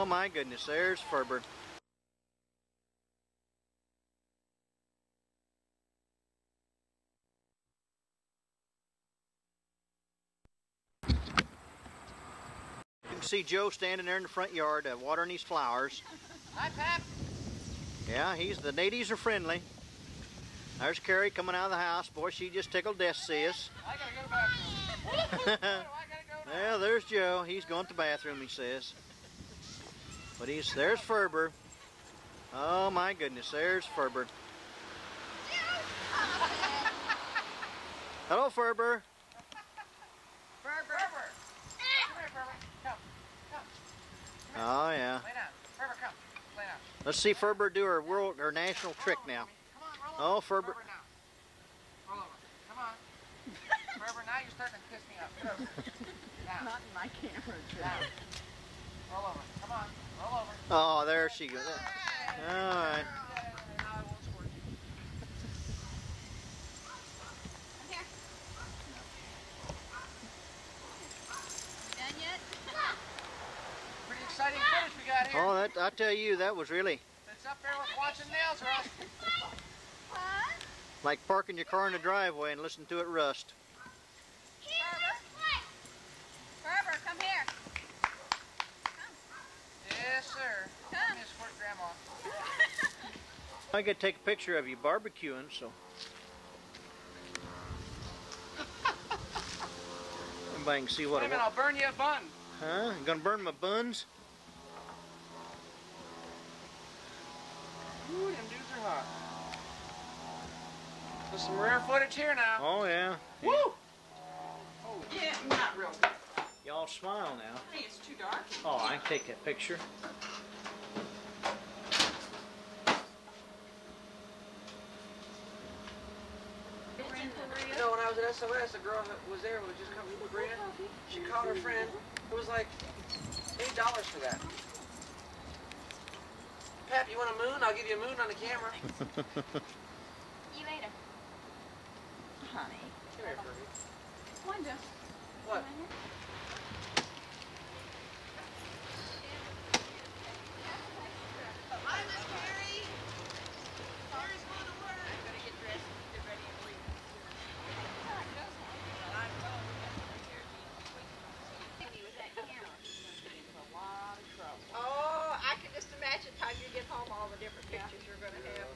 Oh my goodness, there's Ferber. You can see Joe standing there in the front yard watering these flowers. Hi, Pap. Yeah, the natives are friendly. There's Korrie coming out of the house. Boy, she just tickled death to see us. I gotta go to the bathroom. Well, there's Joe. He's going to the bathroom, he says. But there's Ferber. Oh my goodness, there's Ferber. Hello, Ferber. Ferber. Come here, Ferber. Come. Oh yeah. Lay down. Ferber, come. Lay down. Let's see Ferber do her national trick now. Come on, roll over. Oh, Ferber. Ferber now. Roll over. Come on. Ferber, now you're starting to piss me off. Get over. Down. Not in my camera. Down. Roll over. Come on. Roll over. Oh, there she goes. All right. Now I won't squirt you. Come here. Done yet? Pretty exciting footage we got here. Oh, I tell you, that was really It's up there with watching nails rust. like parking your car in the driveway and listening to it rust. Ferber, come here. Yes, sir. Come. Give me a squirt, Grandma. I could take a picture of you barbecuing, so. Everybody can see what Wait a it minute, was. I'll burn you a bun. Huh? You gonna burn my buns? Ooh, them dudes are hot. There's some rare footage here now. Oh yeah. Woo! Oh, yeah, not real good. Y'all smile now. Hey, it's too dark. Oh, I can take that picture. You know, when I was at SOS, a girl that was there was just coming from Korea. She called her friend. It was like $8 for that. Pap, you want a moon? I'll give you a moon on the camera. You later. Honey. Come here, Fergie. Wanda. What? Hi, Miss Carrie. Carrie's going to work. I'm going to get dressed, get ready, and leave. Oh, I can just imagine how you get home all the different pictures you're going to have.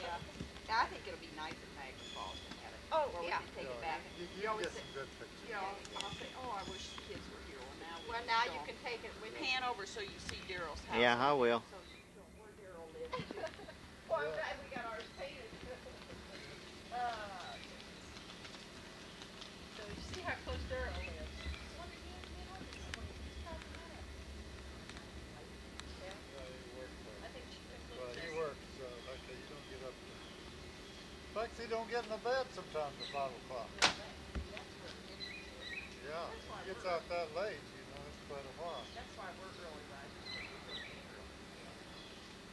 Yeah. I think it'll be nice at Niagara Falls to have it. Oh, where yeah. we can take it back. You always get some good pictures. You know, I'll say, oh, I wish the kids were here. Well, now, Well, now you can take it with you. pan over so you see Daryl's house. Yeah, I will. So you know where Daryl lives. Well, I'm glad we got ours painted. So you see how close Daryl lives. I think she could Well, live he there. works, like you don't get up. In fact, he don't get in the bed sometimes at 5 o'clock. Yeah, he gets out that late, you know, it's quite a while. That's why we're really right.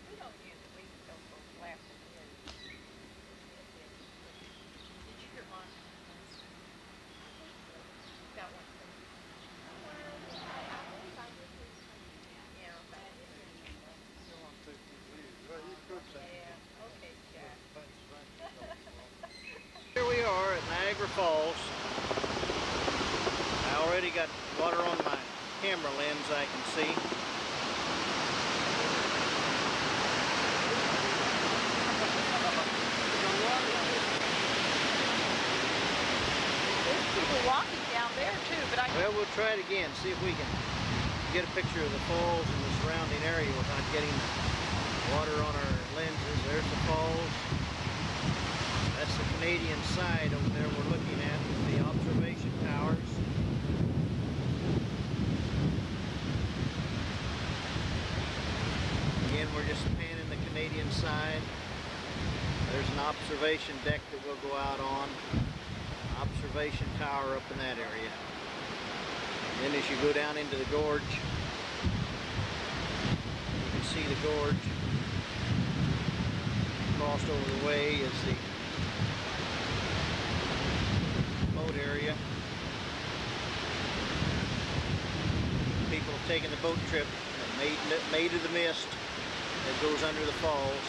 We don't usually wait until folks laugh at the end. Did you hear mine? Got one. Yeah, Still on 50 views. Well, you could change it. okay, Jack. Here we are at Niagara Falls. I already got water on my camera lens, I can see. There's people walking down there too, but Well, we'll try it again, see if we can get a picture of the falls and the surrounding area without getting the water on our lenses. There's the falls. That's the Canadian side over there we're looking at with the observation towers. Again, we're just panning the Canadian side. There's an observation deck that we'll go out on. Observation tower up in that area. Then as you go down into the gorge, you can see the gorge. Crossed over the way is the boat area. People have taken the boat trip at made of the mist that goes under the falls.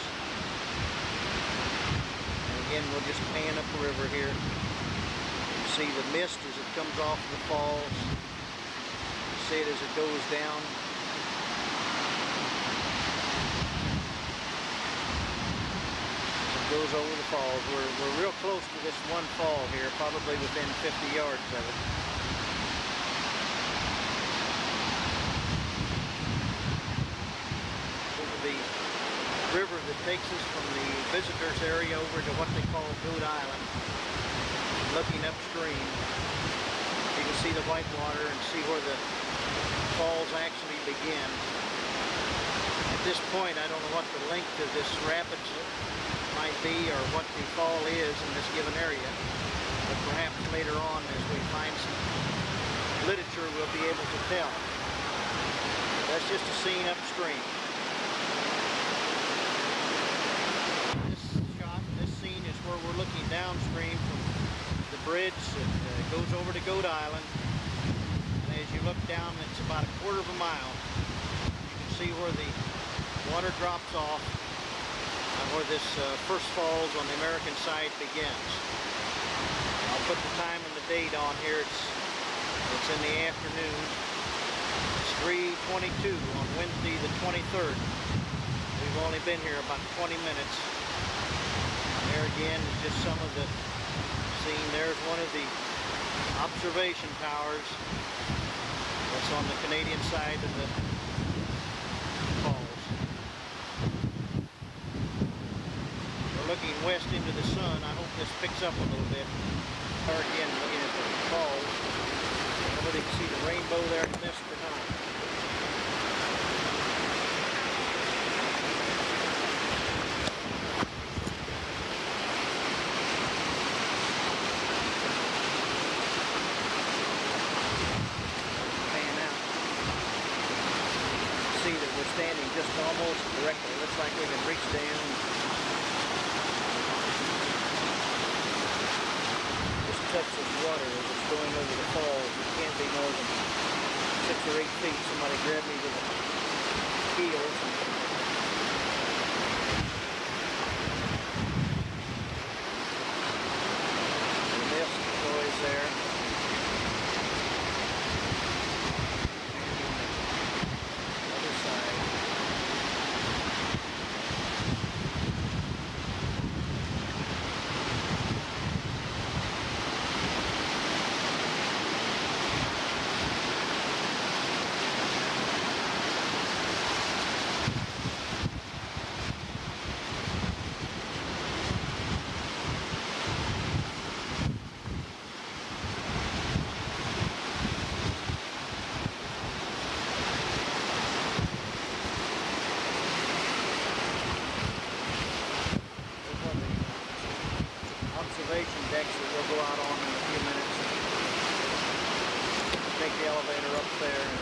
And again, we'll just pan up the river here. You see the mist as it comes off the falls. You see it as it goes down. As it goes over the falls. We're real close to this one fall here, probably within 50 yards of it. The river that takes us from the visitors area over to what they call Goat Island. Looking upstream, you can see the white water and see where the falls actually begin. At this point, I don't know what the length of this rapids might be or what the fall is in this given area, but perhaps later on as we find some literature we'll be able to tell. That's just a scene upstream. This scene is where we're looking downstream from the bridge that goes over to Goat Island. And as you look down, it's about 1/4 of a mile. You can see where the water drops off and where this first falls on the American side begins. I'll put the time and the date on here. It's in the afternoon. It's 3:22 on Wednesday the 23rd. We've only been here about 20 minutes. There again is just some of the scene. There's one of the observation towers that's on the Canadian side of the falls. We're looking west into the sun. I hope this picks up a little bit. There again, looking at the falls. Nobody can see the rainbow there in the mist or not. Standing just almost directly. It looks like we can reach down. Just touch this water as it's going over the falls. It can't be more than 6 or 8 feet. Somebody grab me with the heels. The mist is always there. Observation decks that we'll go out on in a few minutes. Take the elevator up there and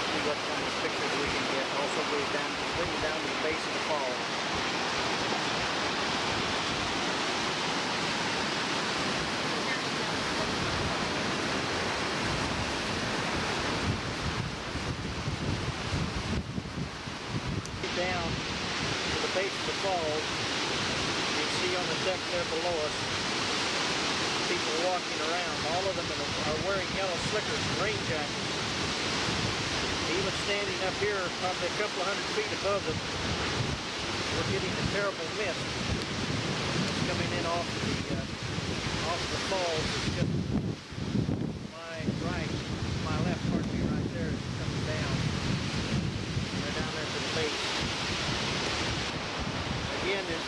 see what kind of pictures we can get. Also go down, bring you down to the base of the fall. Down to the base of the falls. On the deck there below us, people walking around. All of them are wearing yellow slickers and rain jackets. Even standing up here, probably a couple of 100 feet above them, we're getting a terrible mist coming in off the falls. It's just my right, my left, pardon me, right there is coming down. They're down there to the base. Again is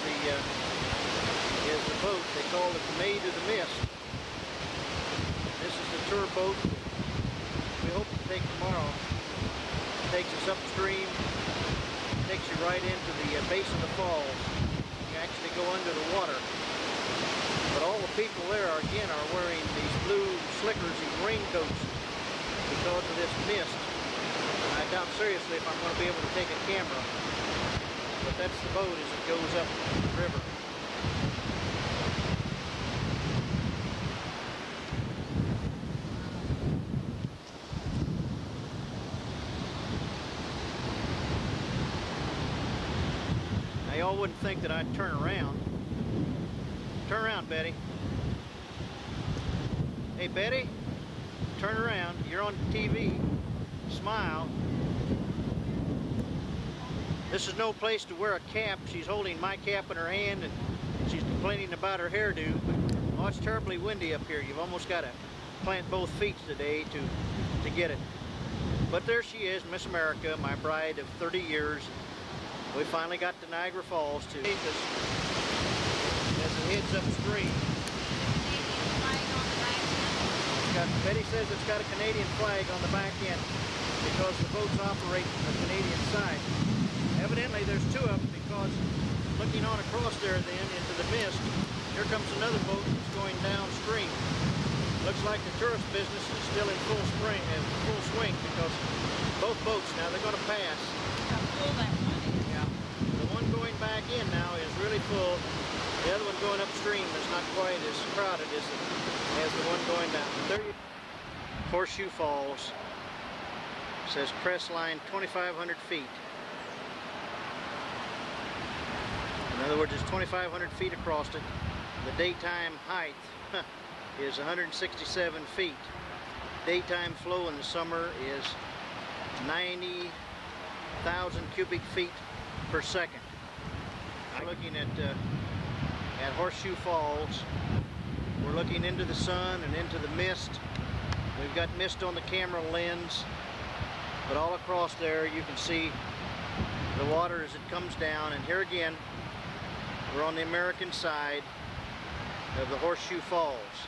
the boat. They call it the Maid of the Mist. This is the tour boat we hope to take tomorrow. It takes us upstream, takes you right into the base of the falls. You actually go under the water. But all the people there are wearing these blue slickers and raincoats because of this mist. And I doubt seriously if I'm going to be able to take a camera. But that's the boat as it goes up the river. y'all wouldn't think that I'd turn around. Turn around, Betty. Hey, Betty, turn around. You're on TV. Smile. This is no place to wear a cap. She's holding my cap in her hand and she's complaining about her hairdo. But, oh, it's terribly windy up here. You've almost got to plant both feet today to get it. But there she is, Miss America, my bride of 30 years. We finally got to Niagara Falls to take us as it heads upstream. Betty says it's got a Canadian flag on the back end because the boats operate from the Canadian side. Evidently there's two of them because looking on across there then into the mist, here comes another boat that's going downstream. Looks like the tourist business is still in full swing because both boats now, they're going to pass. How full that one is. Yeah. The one going back in now is really full. The other one going upstream is not quite as crowded as the one going down. There you Horseshoe Falls. It says crest line 2,500 feet. In other words, it's 2,500 feet across it. The daytime height is 167 feet. Daytime flow in the summer is 90,000 cubic feet per second. I'm looking at Horseshoe Falls. We're looking into the sun and into the mist. We've got mist on the camera lens, but all across there you can see the water as it comes down. And here again, we're on the American side of the Horseshoe Falls.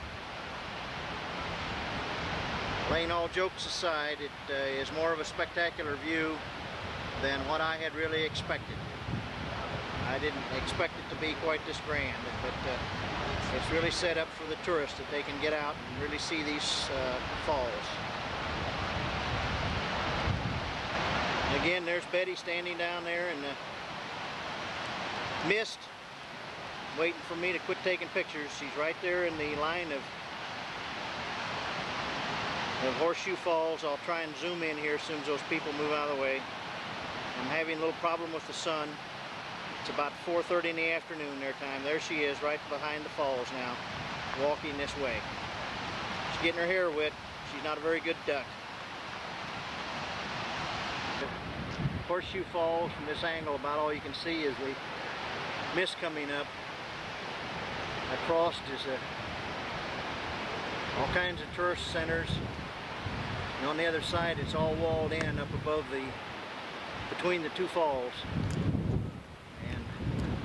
Laying all jokes aside, it is more of a spectacular view than what I had really expected. I didn't expect it to be quite this grand, but it's really set up for the tourists that they can get out and really see these falls. And again, there's Betty standing down there in the mist, waiting for me to quit taking pictures. She's right there in the line of Horseshoe Falls. I'll try and zoom in here as soon as those people move out of the way. I'm having a little problem with the sun. It's about 4:30 in the afternoon their time. There she is right behind the falls now, walking this way. She's getting her hair wet. She's not a very good duck. Horseshoe Falls from this angle, about all you can see is the mist coming up. Across is all kinds of tourist centers. And on the other side, it's all walled in up above between the two falls.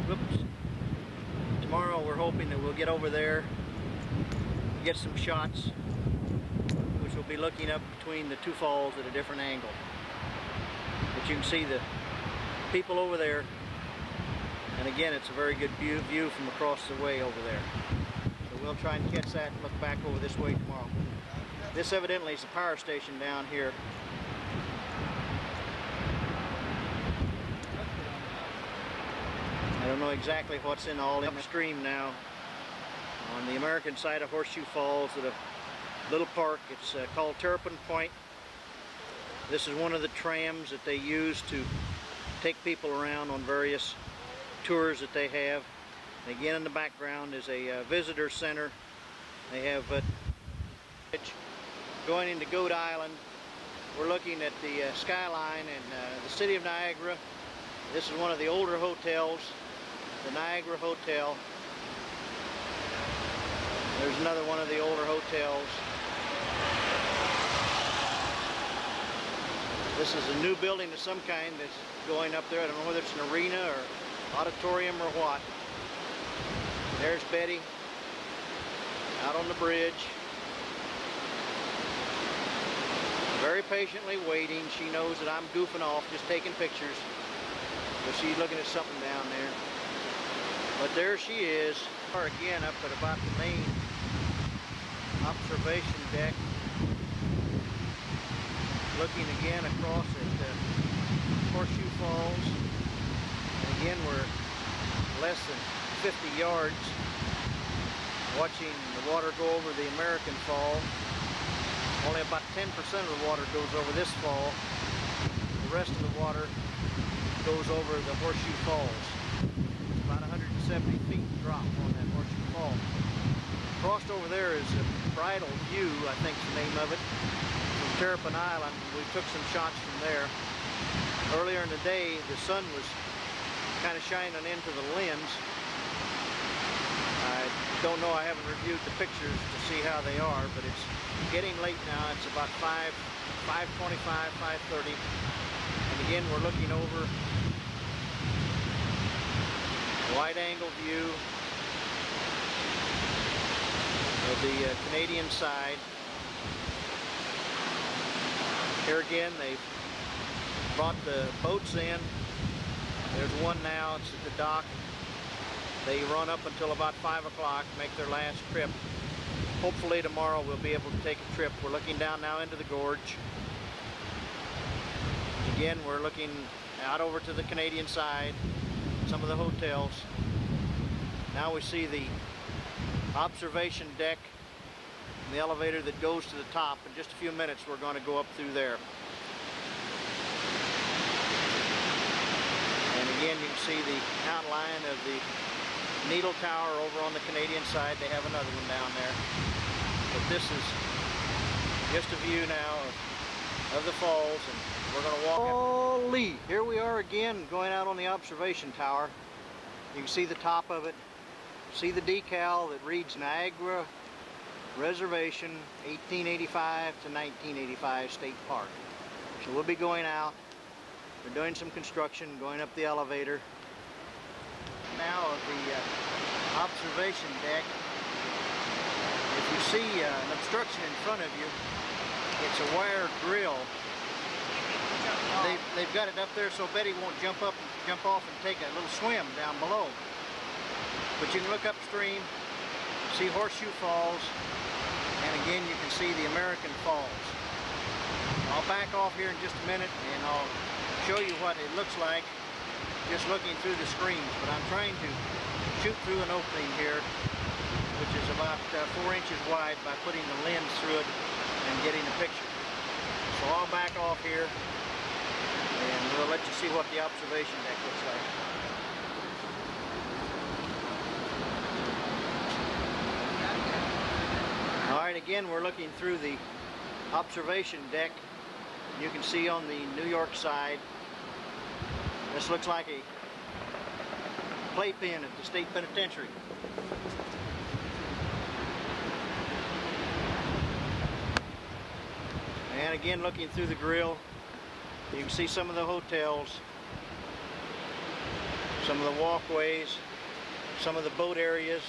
Whoops. Tomorrow we're hoping that we'll get over there, get some shots, which will be looking up between the two falls at a different angle. But you can see the people over there, and again it's a very good view from across the way over there. So we'll try and catch that and look back over this way tomorrow. This evidently is a power station down here. I don't know exactly what's in all upstream now. On the American side of Horseshoe Falls at a little park, it's called Terrapin Point. This is one of the trams that they use to take people around on various tours that they have. And again in the background is a visitor center. They have going into Goat Island. We're looking at the skyline in the city of Niagara. This is one of the older hotels, the Niagara Hotel. There's another one of the older hotels. This is a new building of some kind that's going up there. I don't know whether it's an arena or auditorium or what. There's Betty out on the bridge. Very patiently waiting. She knows that I'm goofing off, just taking pictures. So she's looking at something down there. But there she is, again up at about the main observation deck. Looking again across at Horseshoe Falls. And again, we're less than 50 yards watching the water go over the American Fall. Only about 10% of the water goes over this fall. The rest of the water goes over the Horseshoe Falls. It's about 170 feet drop on that Horseshoe Fall. Crossed over there is a Bridal View, I think is the name of it, from Terrapin Island. We took some shots from there. Earlier in the day, the sun was kind of shining into the lens. I don't know, I haven't reviewed the pictures to see how they are, but it's getting late now. It's about 5:25, 5:30. And again, we're looking over a wide-angle view of the Canadian side. Here again, they've brought the boats in. There's one now, it's at the dock. They run up until about 5 o'clock, make their last trip. Hopefully tomorrow we'll be able to take a trip. We're looking down now into the gorge. Again, we're looking out over to the Canadian side, some of the hotels. Now we see the observation deck and the elevator that goes to the top. In just a few minutes we're going to go up through there. And again, you can see the outline of the Needle Tower over on the Canadian side. They have another one down there. But this is just a view now of the falls, and we're going to walk up. Holy! Here we are again, going out on the observation tower. You can see the top of it. See the decal that reads Niagara Reservation 1885 to 1985 State Park. So we'll be going out. We're doing some construction, going up the elevator. Now of the observation deck. If you see an obstruction in front of you, it's a wire grill. They've got it up there so Betty won't jump off and take a little swim down below. But you can look upstream, see Horseshoe Falls, and again you can see the American Falls. I'll back off here in just a minute and I'll show you what it looks like just looking through the screens. But I'm trying to shoot through an opening here, which is about 4 inches wide, by putting the lens through it and getting a picture. So I'll back off here and we'll let you see what the observation deck looks like. Alright, again we're looking through the observation deck. You can see on the New York side, this looks like a playpen at the state penitentiary. And again, looking through the grill, you can see some of the hotels, some of the walkways, some of the boat areas.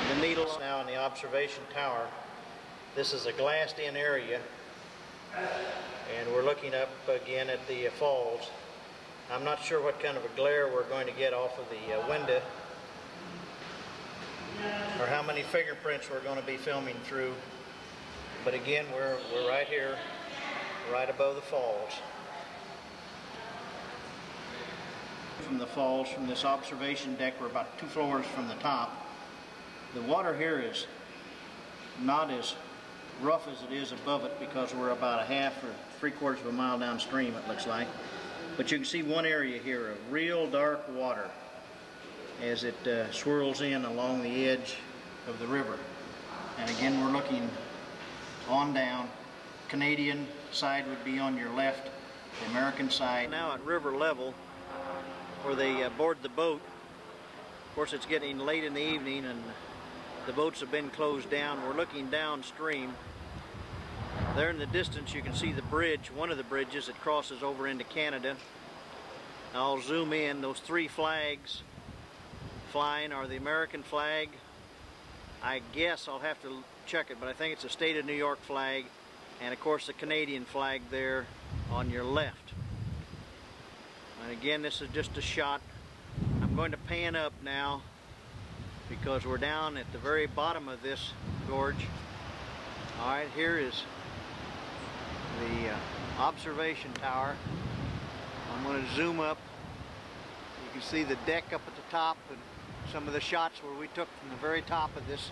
The Needles now in the observation tower. This is a glassed-in area, and we're looking up again at the falls. I'm not sure what kind of a glare we're going to get off of the window, or how many fingerprints we're going to be filming through. But again, we're right here, right above the falls. From the falls, from this observation deck, we're about 2 floors from the top. The water here is not as rough as it is above it because we're about a half or 3/4 of a mile downstream, it looks like. But you can see one area here of real dark water as it swirls in along the edge of the river. And again, we're looking on down. Canadian side would be on your left, the American side. Now at river level, where they board the boat. Of course, it's getting late in the evening and the boats have been closed down. We're looking downstream. There in the distance you can see the bridge, one of the bridges that crosses over into Canada. I'll zoom in. Those 3 flags flying are the American flag. I guess I'll have to check it, but I think it's a state of New York flag, and of course the Canadian flag there on your left. And again, this is just a shot. I'm going to pan up now because we're down at the very bottom of this gorge. Alright, here is the observation tower. I'm going to zoom up. You can see the deck up at the top and some of the shots where we took from the very top of this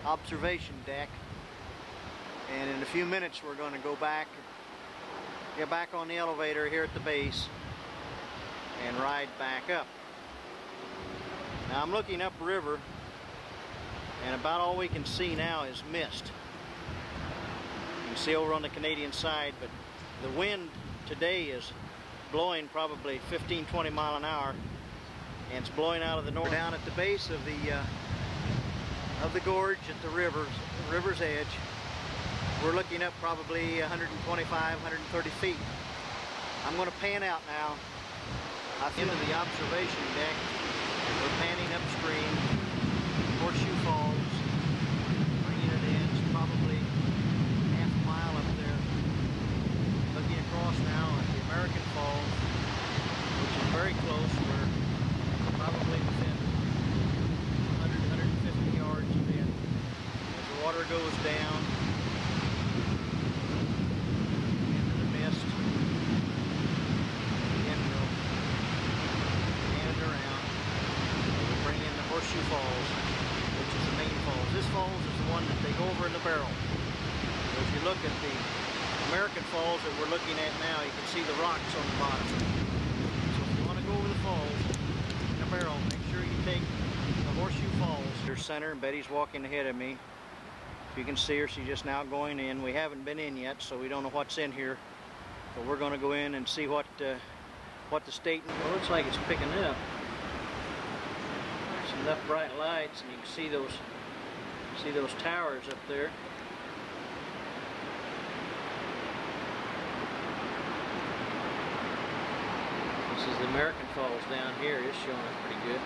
observation deck. And in a few minutes we're going to go back, get back on the elevator here at the base and ride back up. Now I'm looking upriver, and about all we can see now is mist. You can see over on the Canadian side, but the wind today is blowing probably 15-20 miles an hour, and it's blowing out of the north. We're down at the base of the gorge at the river's edge. We're looking up probably 125, 130 feet. I'm going to pan out now. Into the observation deck. We're panning upstream, Horseshoe Falls, bringing it in. It's probably half a mile up there. Looking across now at the American Falls, which is very close. We're probably within 100, 150 yards of it. As the water goes down into the mist, again we'll pan it around. We'll bring in the Horseshoe Falls, which is the main falls. This falls is the one that they go over in the barrel. So if you look at the American Falls that we're looking at now, you can see the rocks on the bottom. So if you want to go over the falls in a barrel, make sure you take the Horseshoe Falls. There's Center, and Betty's walking ahead of me. If you can see her, she's just now going in. We haven't been in yet, so we don't know what's in here. But we're going to go in and see what the state. Well, it looks like it's picking up. There's enough bright lights, and you can see those towers up there. This is the American Falls down here. It's showing up pretty good.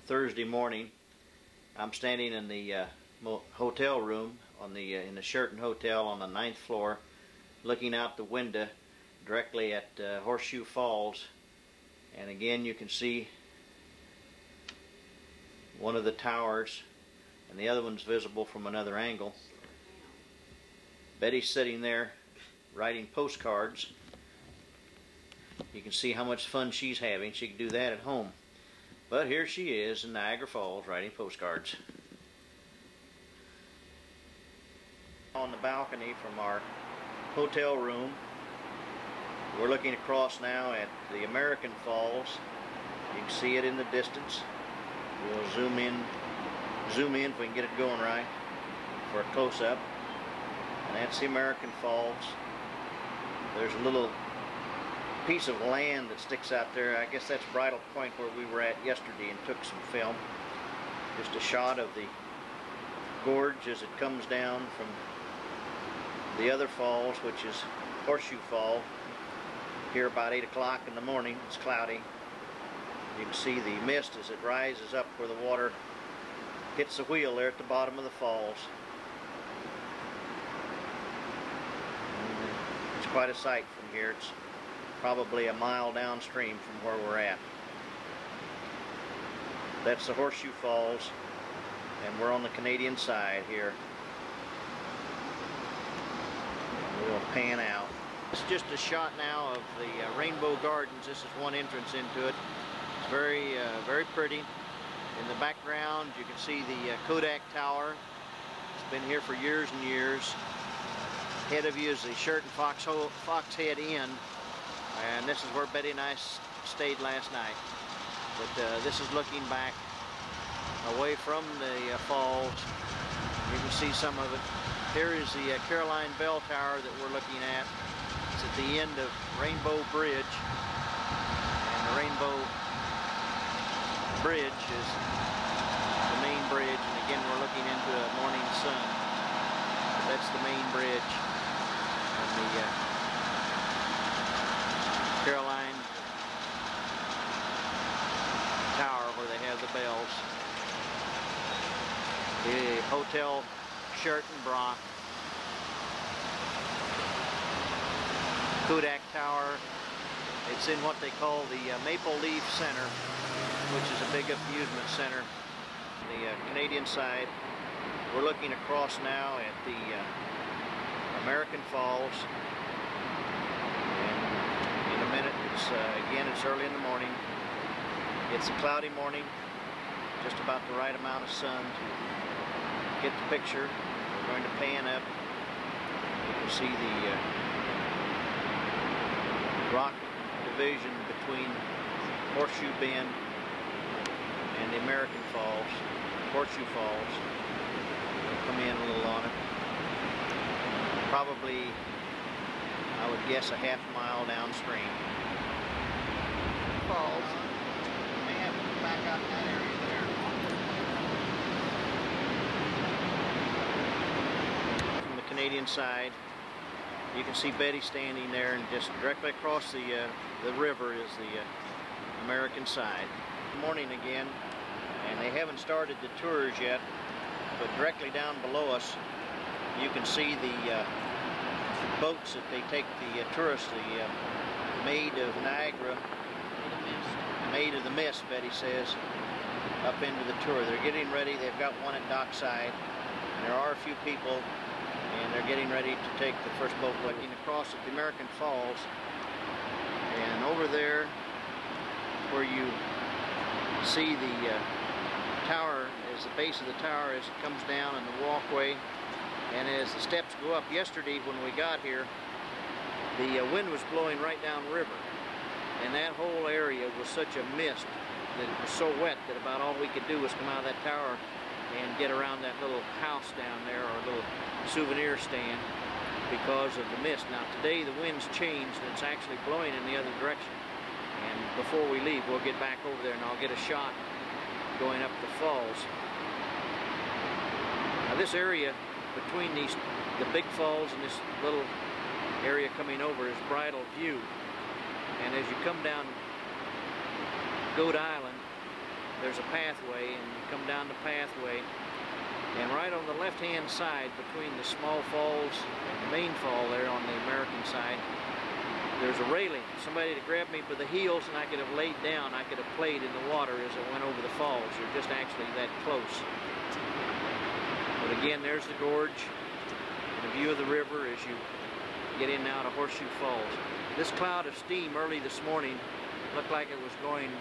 Thursday morning, I'm standing in the hotel room in the Sheraton Hotel on the 9th floor, looking out the window directly at Horseshoe Falls, and again you can see one of the towers, and the other one's visible from another angle. Betty's sitting there writing postcards. You can see how much fun she's having. She can do that at home. But here she is in Niagara Falls writing postcards. On the balcony from our hotel room, we're looking across now at the American Falls. You can see it in the distance. We'll zoom in if we can get it going right for a close-up. And that's the American Falls. There's a little piece of land that sticks out there. I guess that's Bridle Point where we were at yesterday and took some film. Just a shot of the gorge as it comes down from the other falls, which is Horseshoe Fall. Here about 8 o'clock in the morning, it's cloudy. You can see the mist as it rises up where the water hits the wheel there at the bottom of the falls. quite a sight from here. It's probably a mile downstream from where we're at. That's the Horseshoe Falls, and we're on the Canadian side here. We'll pan out. This is just a shot now of the Rainbow Gardens. This is one entrance into it. It's very, very pretty. In the background, you can see the Kodak Tower. It's been here for years and years. Ahead of you is the Sheraton Fox Head Inn, and this is where Betty and I stayed last night. But this is looking back away from the falls. You can see some of it. Here is the Caroline Bell Tower that we're looking at. It's at the end of Rainbow Bridge, and the Rainbow Bridge is the main bridge, and again we're looking into a morning sun. That's the main bridge of the Caroline Tower where they have the bells. The Hotel Sheraton Brock, Kodak Tower. It's in what they call the Maple Leaf Center, which is a big amusement center. The Canadian side. We're looking across now at the American Falls. And in a minute, again, it's early in the morning. It's a cloudy morning, just about the right amount of sun to get the picture. We're going to pan up. You can see the rock division between Horseshoe Bend and the American Falls, Horseshoe Falls. We'll come in a little on it. Probably, I would guess, a half mile downstream. Falls. May have to back out in that area there. From the Canadian side, you can see Betty standing there, and just directly across the river is the American side. Good morning again, and they haven't started the tours yet, but directly down below us you can see the boats that they take the tourists, the Maid of Niagara, Maid of the Mist, Betty says, up into the tour. They're getting ready. They've got one at dockside, and there are a few people, and they're getting ready to take the first boat looking across at the American Falls. And over there where you see the tower, is the base of the tower as it comes down in the walkway, and as the steps go up. Yesterday when we got here, the wind was blowing right down river, and that whole area was such a mist that it was so wet that about all we could do was come out of that tower and get around that little house down there, or a little souvenir stand, because of the mist. Now today the wind's changed and it's actually blowing in the other direction, and before we leave we'll get back over there and I'll get a shot going up the falls. Now this area between the big falls and this little area coming over is Bridal View, and as you come down Goat Island, there's a pathway, and you come down the pathway, and right on the left hand side between the small falls and the main fall there on the American side, there's a railing. Somebody to grab me by the heels and I could have laid down. I could have played in the water as I went over the falls. You're just actually that close. But again, there's the gorge and a view of the river as you get in now to Horseshoe Falls. This cloud of steam early this morning looked like it was going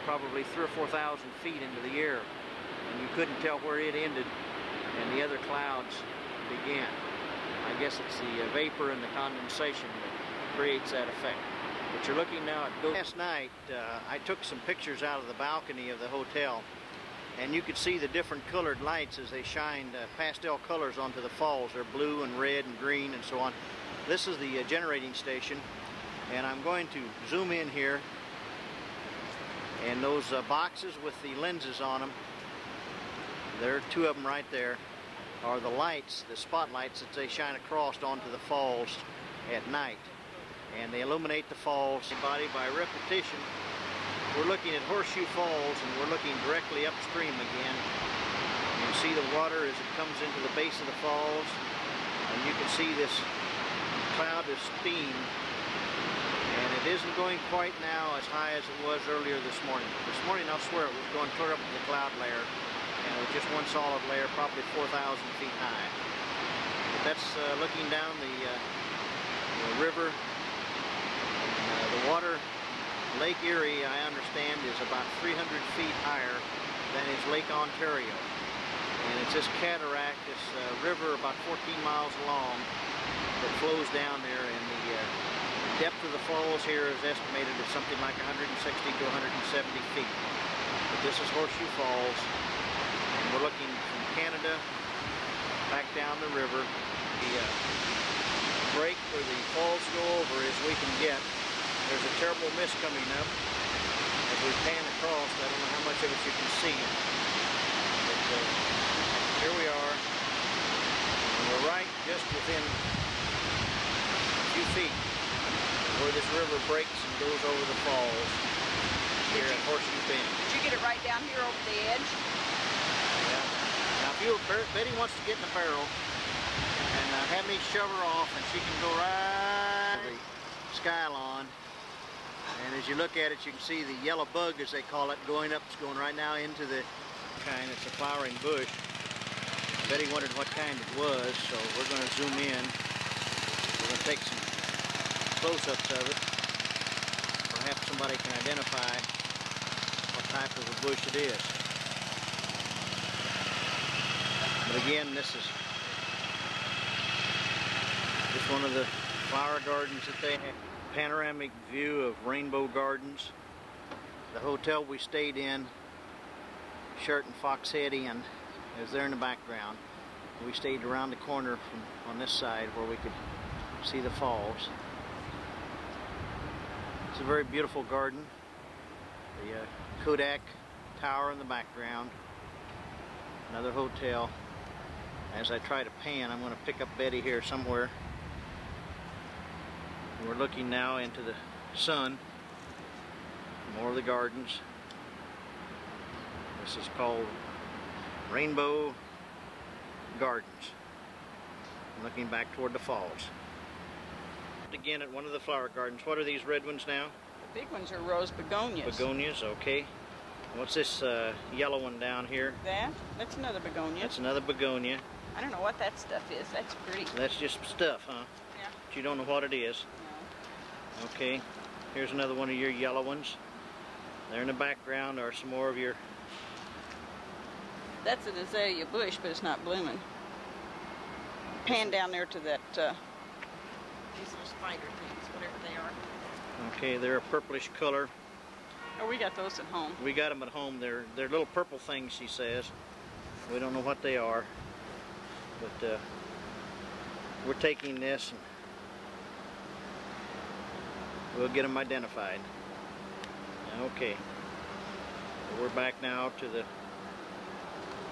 probably 3,000 or 4,000 feet into the air, and you couldn't tell where it ended and the other clouds began. I guess it's the vapor and the condensation that creates that effect. But you're looking now at Goat. Last night I took some pictures out of the balcony of the hotel, and you could see the different colored lights as they shined pastel colors onto the falls. They're blue and red and green and so on. This is the generating station, and I'm going to zoom in here, and those boxes with the lenses on them, there are two of them right there, are the lights, the spotlights that they shine across onto the falls at night, and they illuminate the falls. Body by repetition, we're looking at Horseshoe Falls, and we're looking directly upstream again. You see the water as it comes into the base of the falls, and you can see this cloud of steam, and it isn't going quite now as high as it was earlier this morning. This morning, I'll swear, it was going clear up to the cloud layer, and it was just one solid layer, probably 4,000 feet high. But that's looking down the river. The water, Lake Erie, I understand, is about 300 feet higher than is Lake Ontario. And it's this cataract, this river about 14 miles long that flows down there, and the depth of the falls here is estimated at something like 160 to 170 feet. But this is Horseshoe Falls, and we're looking from Canada back down the river. The break where the falls go over as we can get. There's a terrible mist coming up as we pan across. I don't know how much of it you can see, but here we are, and we're right just within a few feet where this river breaks and goes over the falls here at Horseshoe Bend. Did you get it right down here over the edge? Yeah. Now if Betty wants to get in the barrel and have me shove her off, and she can go right to the skyline. And as you look at it, you can see the yellow bug, as they call it, going up. It's going right now into the kind. It's a flowering bush. Betty wondered what kind it was, so we're going to zoom in. We're going to take some close-ups of it. Perhaps somebody can identify what type of a bush it is. But again, this is just one of the flower gardens that they have. Panoramic view of Rainbow Gardens. The hotel we stayed in, Sheraton Fox Head Inn, is there in the background. We stayed around the corner from on this side where we could see the falls. It's a very beautiful garden. The Kodak Tower in the background. Another hotel. As I try to pan, I'm going to pick up Betty here somewhere. We're looking now into the sun. More of the gardens. This is called Rainbow Gardens. I'm looking back toward the falls. Again at one of the flower gardens. What are these red ones now? The big ones are rose begonias. Begonias, okay. What's this yellow one down here? That's another begonia. That's another begonia. I don't know what that stuff is. That's pretty. That's just stuff, huh? Yeah. But you don't know what it is. No. Okay. Here's another one of your yellow ones. There in the background are some more of your... That's an azalea bush, but it's not blooming. Pan down there to that, these little spider things, whatever they are. Okay, they're a purplish color. Oh, we got those at home. We got them at home. They're little purple things, she says. We don't know what they are. But we're taking this and we'll get them identified. Okay. We're back now to the...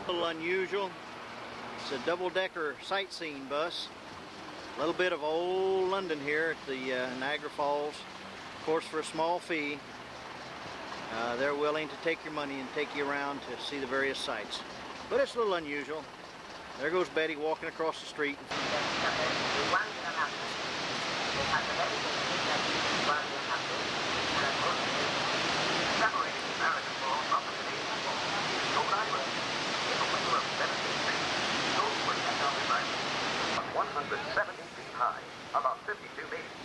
A little unusual. It's a double-decker sightseeing bus. A little bit of old London here at the Niagara Falls. Of course, for a small fee, they're willing to take your money and take you around to see the various sites. But it's a little unusual. There goes Betty walking across the street. High, about 52 meters.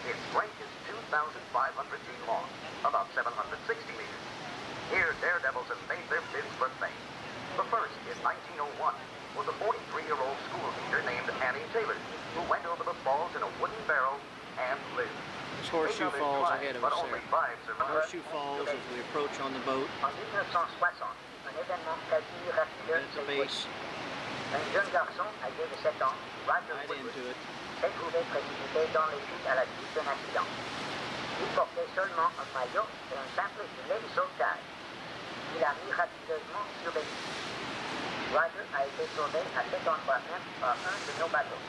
Its break is 2,500 feet long, about 760 meters. Here, daredevils have made their bids for fame. The first, in 1901, was a 43-year-old school teacher named Annie Taylor, who went over the falls in a wooden barrel and lived. There's Horseshoe Falls ahead of us there. Horseshoe Falls as we approach on the boat. That's the base. Un jeune garçon âgé de 7 ans, Roger Right into it. s'est trouvé précipité dans les chutes à la suite d'un accident. Il portait seulement un maillot et un simple gilet de sauvetage. Il a miraculeusement survécu. Roger a été sauvé à cet endroit même par un de nos bateaux.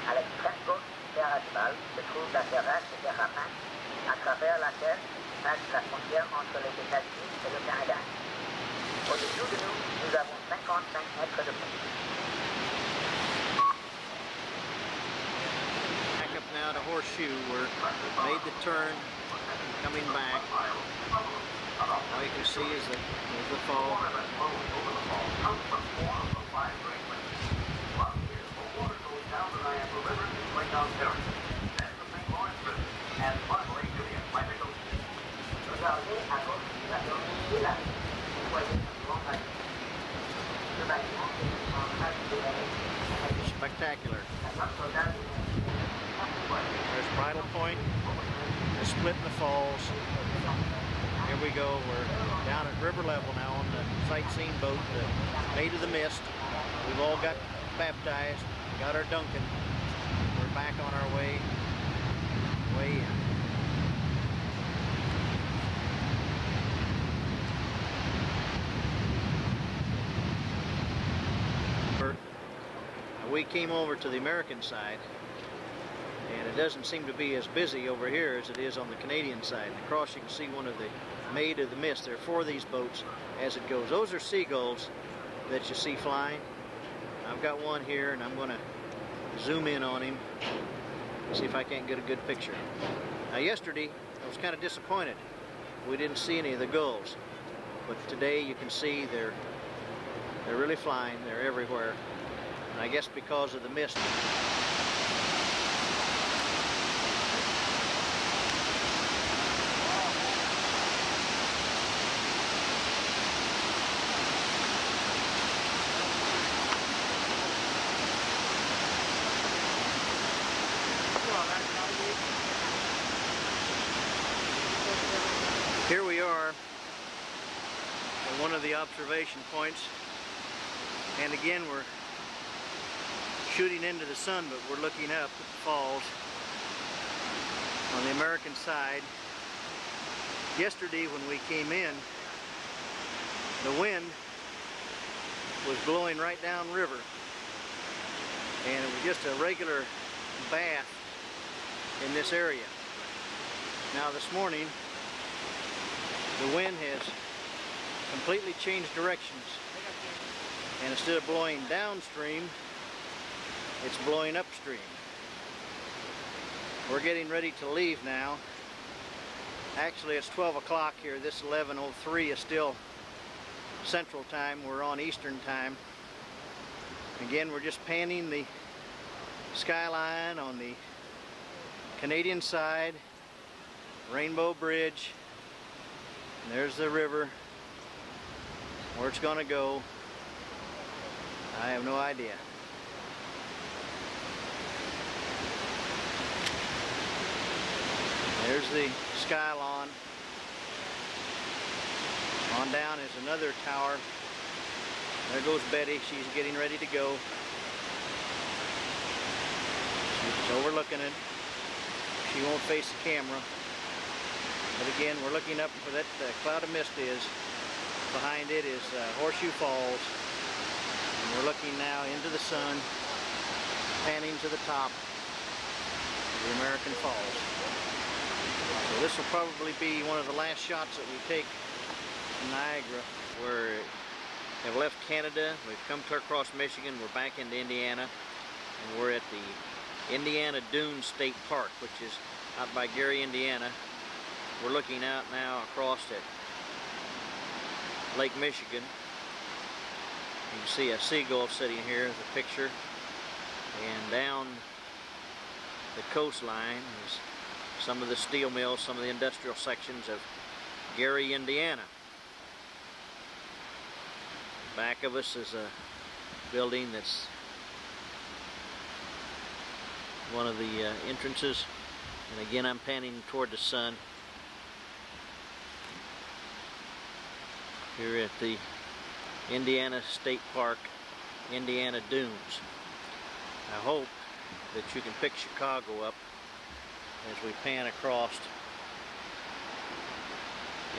À l'extrême gauche du terre animal se trouve la terrasse de Terrapin, à travers laquelle passe la frontière entre les États-Unis et le Canada. Au-dessous de nous, nous avons 55 mètres de pont. horseshoe. We're made the turn, coming back. All you can see is the fall. Spectacular. There's Bridle Point. We're split in the falls. Here we go. We're down at river level now on the sightseeing boat, the Maid of the Mist. We've all got baptized, got our Duncan. We're back on our way in. We came over to the American side, and it doesn't seem to be as busy over here as it is on the Canadian side. And across you can see one of the Maid of the Mist. There are 4 of these boats as it goes. Those are seagulls that you see flying. I've got one here, and I'm going to zoom in on him, see if I can't get a good picture. Now yesterday I was kind of disappointed. We didn't see any of the gulls, but today you can see they're really flying. They're everywhere. And I guess because of the mist. Here we are at one of the observation points, and again we're shooting into the sun, but we're looking up at the falls on the American side. Yesterday when we came in, the wind was blowing right down river, and it was just a regular bath in this area. Now this morning the wind has completely changed directions, and instead of blowing downstream, it's blowing upstream. We're getting ready to leave now. Actually, it's 12 o'clock here. This 11:03 is still Central Time. We're on Eastern Time. Again, we're just panning the skyline on the Canadian side. Rainbow Bridge. And there's the river. Where it's going to go, I have no idea. There's the Skylon. On down is another tower. There goes Betty. She's getting ready to go. She's overlooking it. She won't face the camera. But again, we're looking up where that cloud of mist is. Behind it is Horseshoe Falls. And we're looking now into the sun, panning to the top of the American Falls. So this will probably be one of the last shots that we take in Niagara. We have left Canada, we've come across Michigan, we're back into Indiana, and we're at the Indiana Dunes State Park, which is out by Gary, Indiana. We're looking out now across at Lake Michigan. You can see a seagull sitting here as a picture, and down the coastline is some of the steel mills, some of the industrial sections of Gary, Indiana. Back of us is a building that's one of the entrances, and again I'm panning toward the sun here at the Indiana State Park, Indiana Dunes. I hope that you can pick Chicago up as we pan across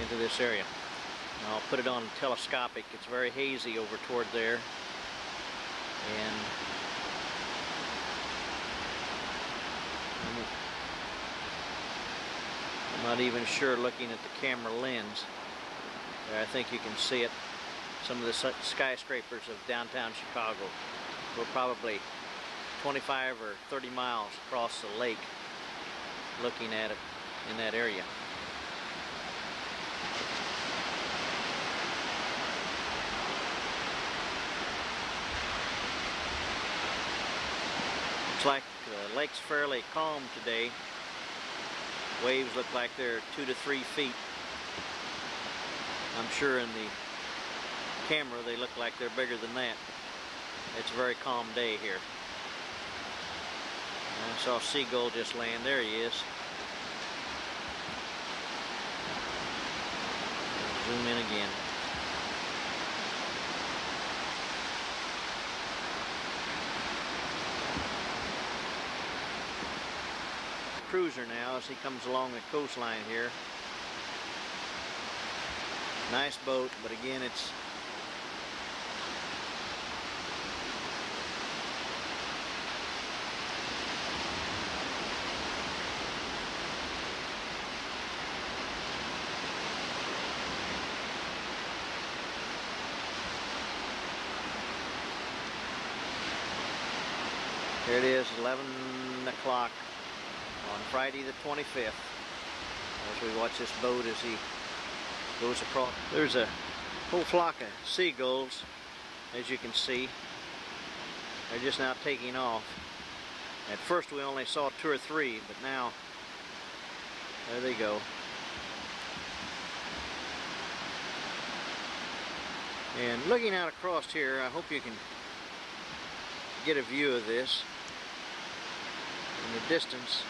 into this area. Now, I'll put it on telescopic. It's very hazy over toward there, and I'm not even sure looking at the camera lens. There, I think you can see it. Some of the skyscrapers of downtown Chicago. We're probably 25 or 30 miles across the lake looking at it in that area. Looks like the lake's fairly calm today. Waves look like they're 2 to 3 feet. I'm sure in the camera they look like they're bigger than that. It's a very calm day here. I saw a seagull just land. There he is. Zoom in again. Cruiser now as he comes along the coastline here. Nice boat, but again it's here it is, 11 o'clock on Friday the 25th as we watch this boat as he goes across. There's a whole flock of seagulls, as you can see. They're just now taking off. At first we only saw 2 or 3, but now there they go. And looking out across here, I hope you can get a view of this. In the distance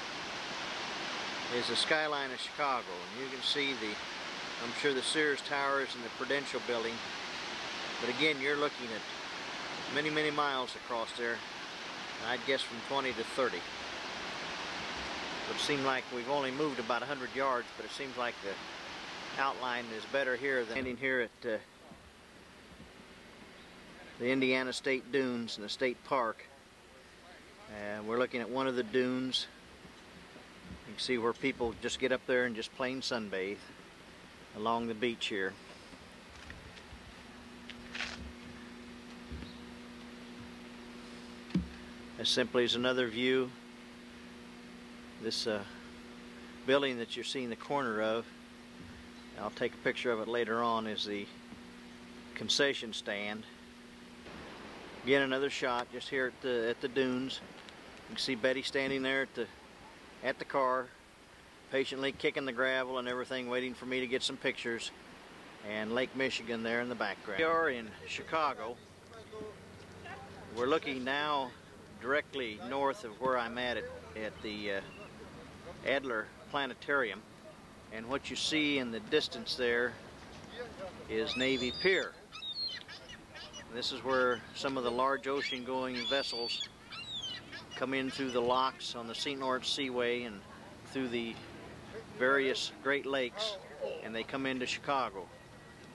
is the skyline of Chicago, and you can see the, I'm sure, the Sears Towers and the Prudential Building. But again, you're looking at many, many miles across there. I'd guess from 20 to 30. It would seem like we've only moved about 100 yards, but it seems like the outline is better here than standing here at the Indiana State Dunes in the state park. And we're looking at one of the dunes. You can see where people just get up there and just plain sunbathe along the beach here. This simply is another view. This building that you're seeing the corner of, I'll take a picture of it later on, is the concession stand. Again, another shot just here at the dunes. You can see Betty standing there at the car, patiently kicking the gravel and everything, waiting for me to get some pictures. And Lake Michigan there in the background. We are in Chicago. We're looking now directly north of where I'm at the Adler Planetarium. And what you see in the distance there is Navy Pier. This is where some of the large ocean-going vessels come in through the locks on the St. Lawrence Seaway and through the various Great Lakes, and they come into Chicago.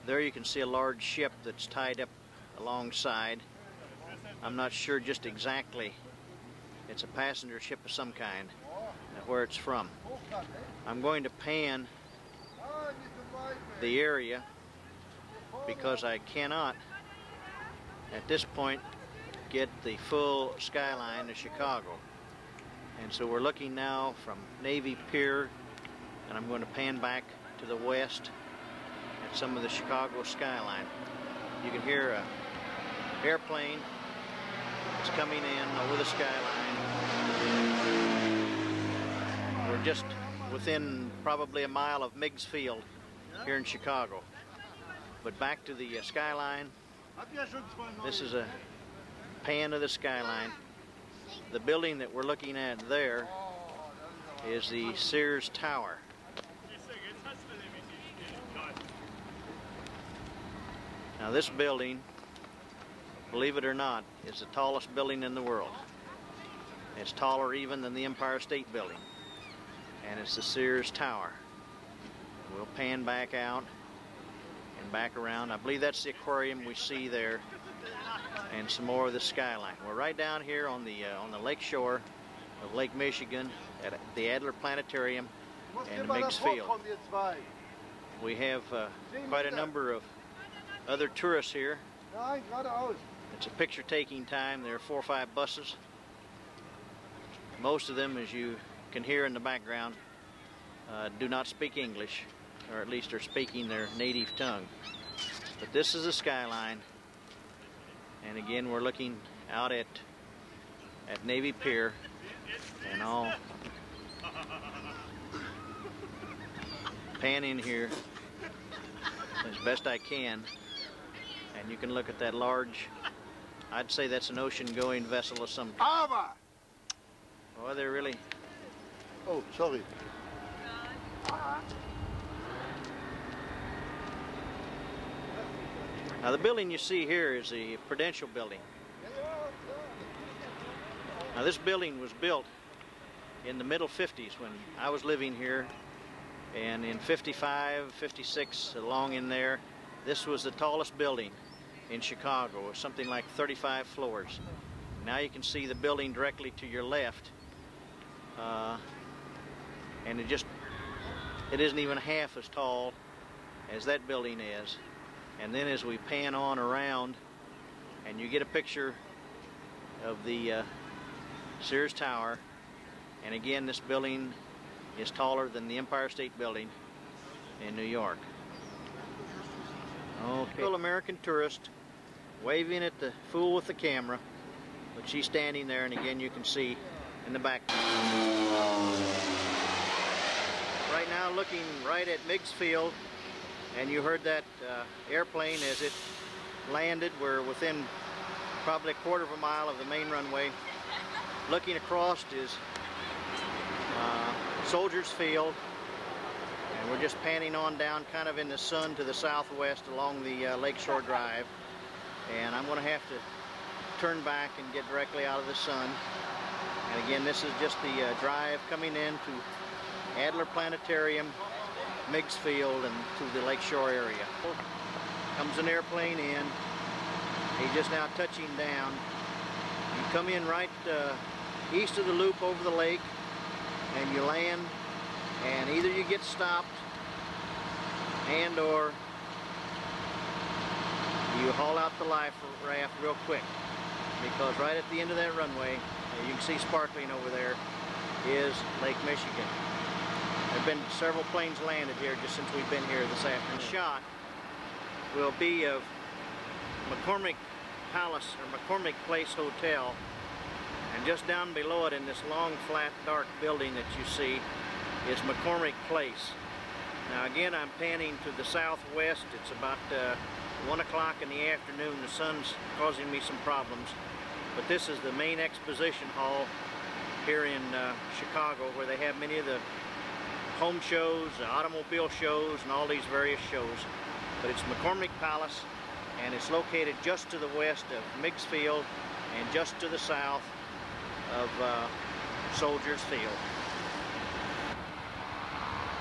There you can see a large ship that's tied up alongside. I'm not sure just exactly. It's a passenger ship of some kind, where it's from. I'm going to pan the area because I cannot at this point get the full skyline of Chicago. And so we're looking now from Navy Pier, and I'm going to pan back to the west at some of the Chicago skyline. You can hear an airplane. It's coming in over the skyline. We're just within probably a mile of Meigs Field here in Chicago. But back to the skyline. This is a pan of the skyline. The building that we're looking at there is the Sears Tower. Now this building, believe it or not, is the tallest building in the world. It's taller even than the Empire State Building. And it's the Sears Tower. We'll pan back out and back around. I believe that's the aquarium we see there, and some more of the skyline. We're right down here on the lake shore of Lake Michigan at the Adler Planetarium and the Meigs Field. We have quite a number of other tourists here. It's a picture taking time. There are 4 or 5 buses. Most of them, as you can hear in the background do not speak English, or at least are speaking their native tongue. But this is the skyline, and again we're looking out at Navy Pier, and I'll pan in here as best I can, and you can look at that large, I'd say that's an ocean-going vessel of some kind. Boy, they're really... Oh, sorry. Now the building you see here is the Prudential building. Now this building was built in the middle 50s when I was living here, and in 55, 56, along in there, this was the tallest building in Chicago. It was something like 35 floors. Now you can see the building directly to your left, and it isn't even half as tall as that building is. And then as we pan on around, and you get a picture of the Sears Tower, and again this building is taller than the Empire State Building in New York. Okay. Little American tourist waving at the fool with the camera, but she's standing there, and again you can see in the back. Right now looking right at Meigs Field, and you heard that airplane as it landed. We're within probably a quarter of a mile of the main runway. Looking across is Soldiers Field, and we're just panning on down kind of in the sun to the southwest along the Lakeshore Drive, and I'm going to have to turn back and get directly out of the sun. And again, this is just the drive coming into Adler Planetarium, Meigs Field, and to the Lakeshore area. Comes an airplane in. He's just now touching down. You come in right east of the loop over the lake, and you land, and either you get stopped and or you haul out the life raft real quick, because right at the end of that runway, you can see sparkling over there, is Lake Michigan. There have been several planes landed here just since we've been here this afternoon. The shot will be of McCormick Palace, or McCormick Place Hotel, and just down below it in this long, flat, dark building that you see is McCormick Place. Now again, I'm panning to the southwest. It's about 1 o'clock in the afternoon. The sun's causing me some problems, but this is the main exposition hall here in Chicago, where they have many of the home shows, automobile shows, and all these various shows. But it's McCormick Palace, and it's located just to the west of Meigs Field and just to the south of Soldiers Field.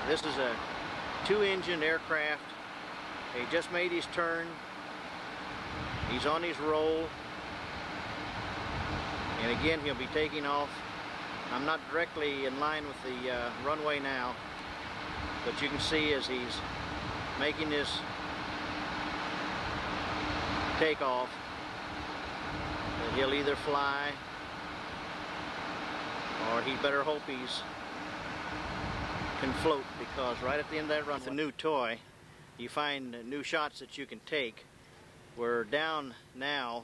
This is a 2-engine aircraft. He just made his turn. He's on his roll, and again he'll be taking off. I'm not directly in line with the runway now, but you can see as he's making this takeoff that he'll either fly, or he better hope he's can float, because right at the end of that run, with a new toy, you find new shots that you can take. We're down now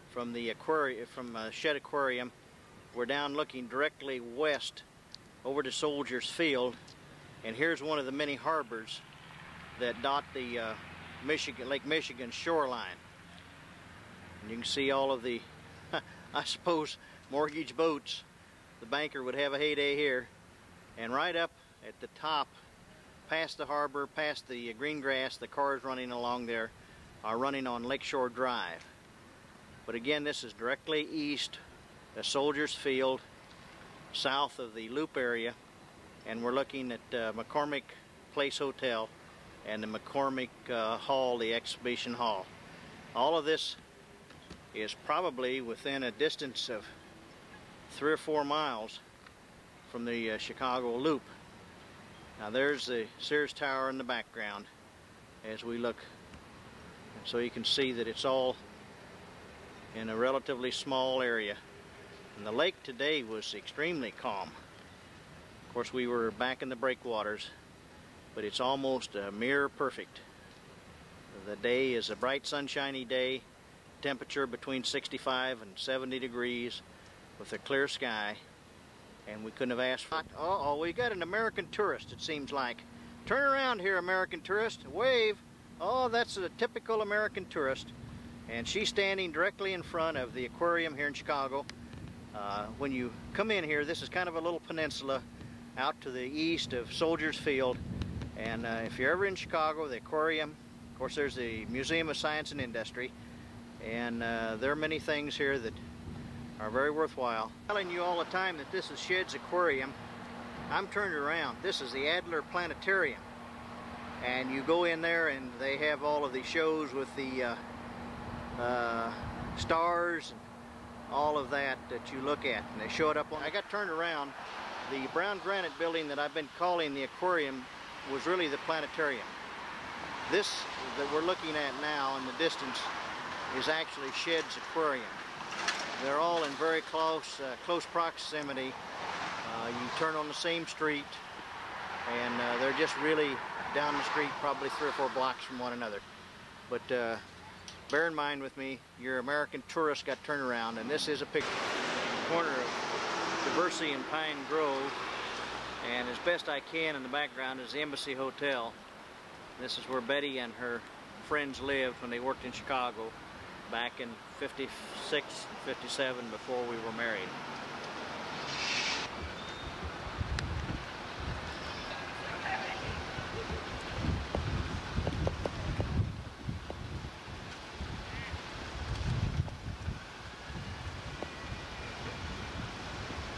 from the aquarium, from Shed Aquarium. We're down looking directly west over to Soldiers Field, and here's one of the many harbors that dot the Lake Michigan shoreline. And you can see all of the, I suppose, mortgage boats. The banker would have a heyday here. And right up at the top, past the harbor, past the green grass, the cars running along there are running on Lakeshore Drive. But again, this is directly east of Soldiers Field, south of the Loop area, and we're looking at McCormick Place Hotel and the McCormick Hall, the exhibition hall. All of this is probably within a distance of 3 or 4 miles from the Chicago Loop. Now there's the Sears Tower in the background as we look, and so you can see that it's all in a relatively small area. And the lake today was extremely calm. Of course, we were back in the breakwaters, but it's almost mirror perfect. The day is a bright sunshiny day, temperature between 65 and 70 degrees with a clear sky, and we couldn't have asked for it. Uh-oh, we got an American tourist, it seems like. Turn around here, American tourist, wave. Oh, that's a typical American tourist, and she's standing directly in front of the aquarium here in Chicago. When you come in here, this is kind of a little peninsula out to the east of Soldiers Field, and if you're ever in Chicago, the aquarium, of course there's the Museum of Science and Industry, and there are many things here that are very worthwhile. I'm telling you all the time that this is Shed's Aquarium. I'm turned around. This is the Adler Planetarium, and you go in there and they have all of the shows with the stars and all of that you look at, and they show it up on. I got turned around. The brown granite building that I've been calling the aquarium was really the planetarium. This that we're looking at now in the distance is actually Shed's Aquarium. They're all in very close proximity. You turn on the same street, and they're just really down the street, probably 3 or 4 blocks from one another. But bear in mind with me, your American tourist got turned around, and this is a picture. Corner of Diversey and Pine Grove, and as best I can in the background is the Embassy Hotel. This is where Betty and her friends lived when they worked in Chicago back in 56 and 57 before we were married.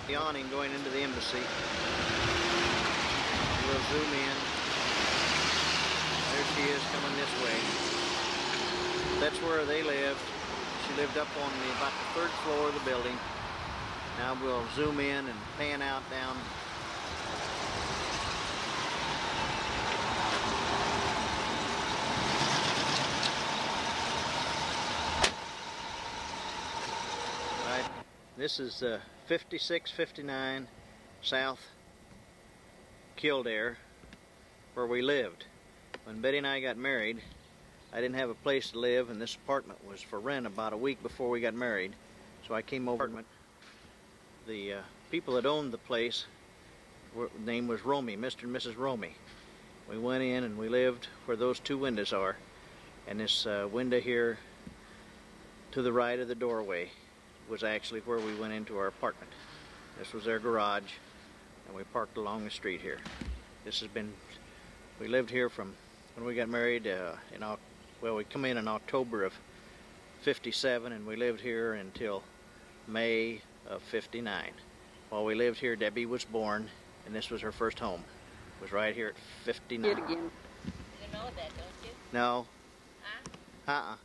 The awning going into the embassy. We'll zoom in. There she is coming this way. That's where they lived. She lived up on about the 3rd floor of the building. Now we'll zoom in and pan out down. Right. This is 5659 South Kildare, where we lived. When Betty and I got married, I didn't have a place to live, and this apartment was for rent about a week before we got married. So I came over. The people that owned the place, name was Romy, Mr. and Mrs. Romy. We went in and we lived where those 2 windows are, and this window here to the right of the doorway was actually where we went into our apartment. This was their garage, and we parked along the street here. This has been, we lived here from when we got married well, we come in October of 57, and we lived here until May of 59. While we lived here, Debbie was born, and this was her first home. It was right here at 59. You know that, don't you? No. Huh?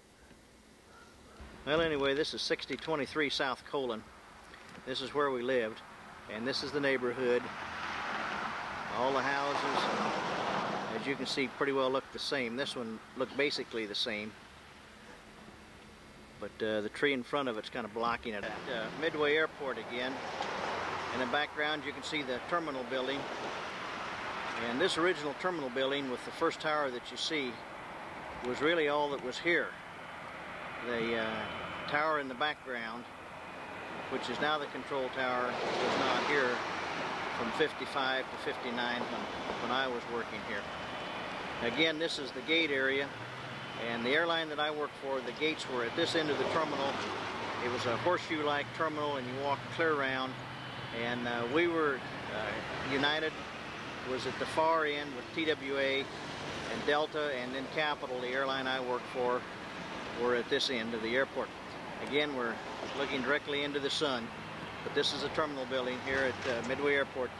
Well, anyway, this is 6023 South Colon. This is where we lived, and this is the neighborhood. All the houses, as you can see, pretty well look the same. This one looked basically the same, but the tree in front of it's kind of blocking it. At Midway Airport again. In the background, you can see the terminal building. And this original terminal building with the first tower that you see was really all that was here. The tower in the background, which is now the control tower, was not here from 55 to 59 when I was working here. Again, this is the gate area, and the airline that I worked for, the gates were at this end of the terminal. It was a horseshoe-like terminal, and you walked clear around, and we were, United was at the far end with TWA and Delta, and then Capital, the airline I worked for, were at this end of the airport. Again, we're looking directly into the sun, but this is a terminal building here at Midway Airport.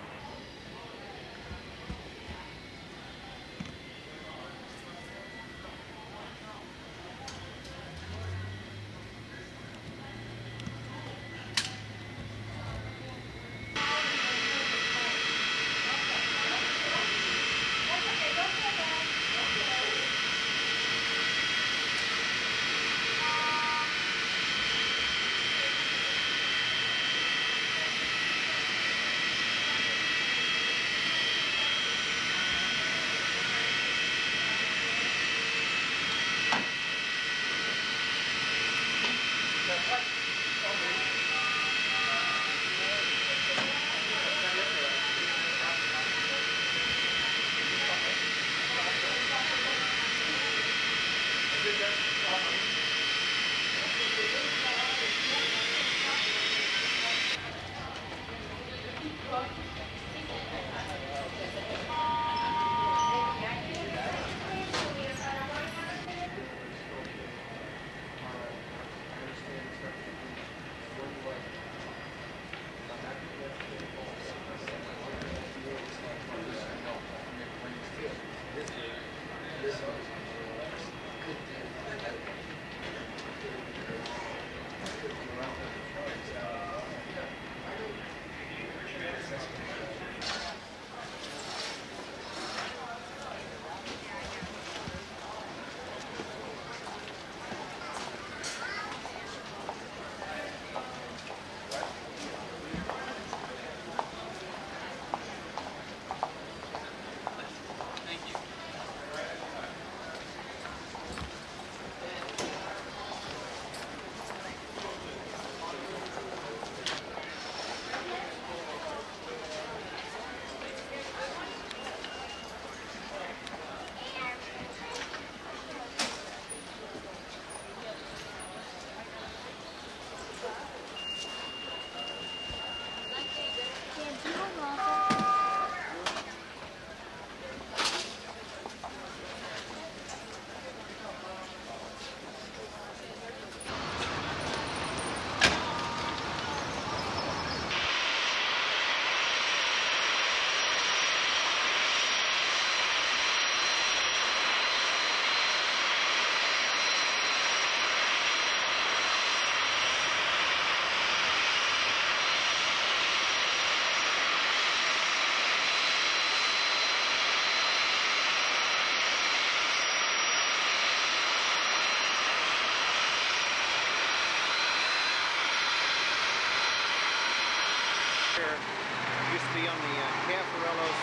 Used to be on the Caffarello's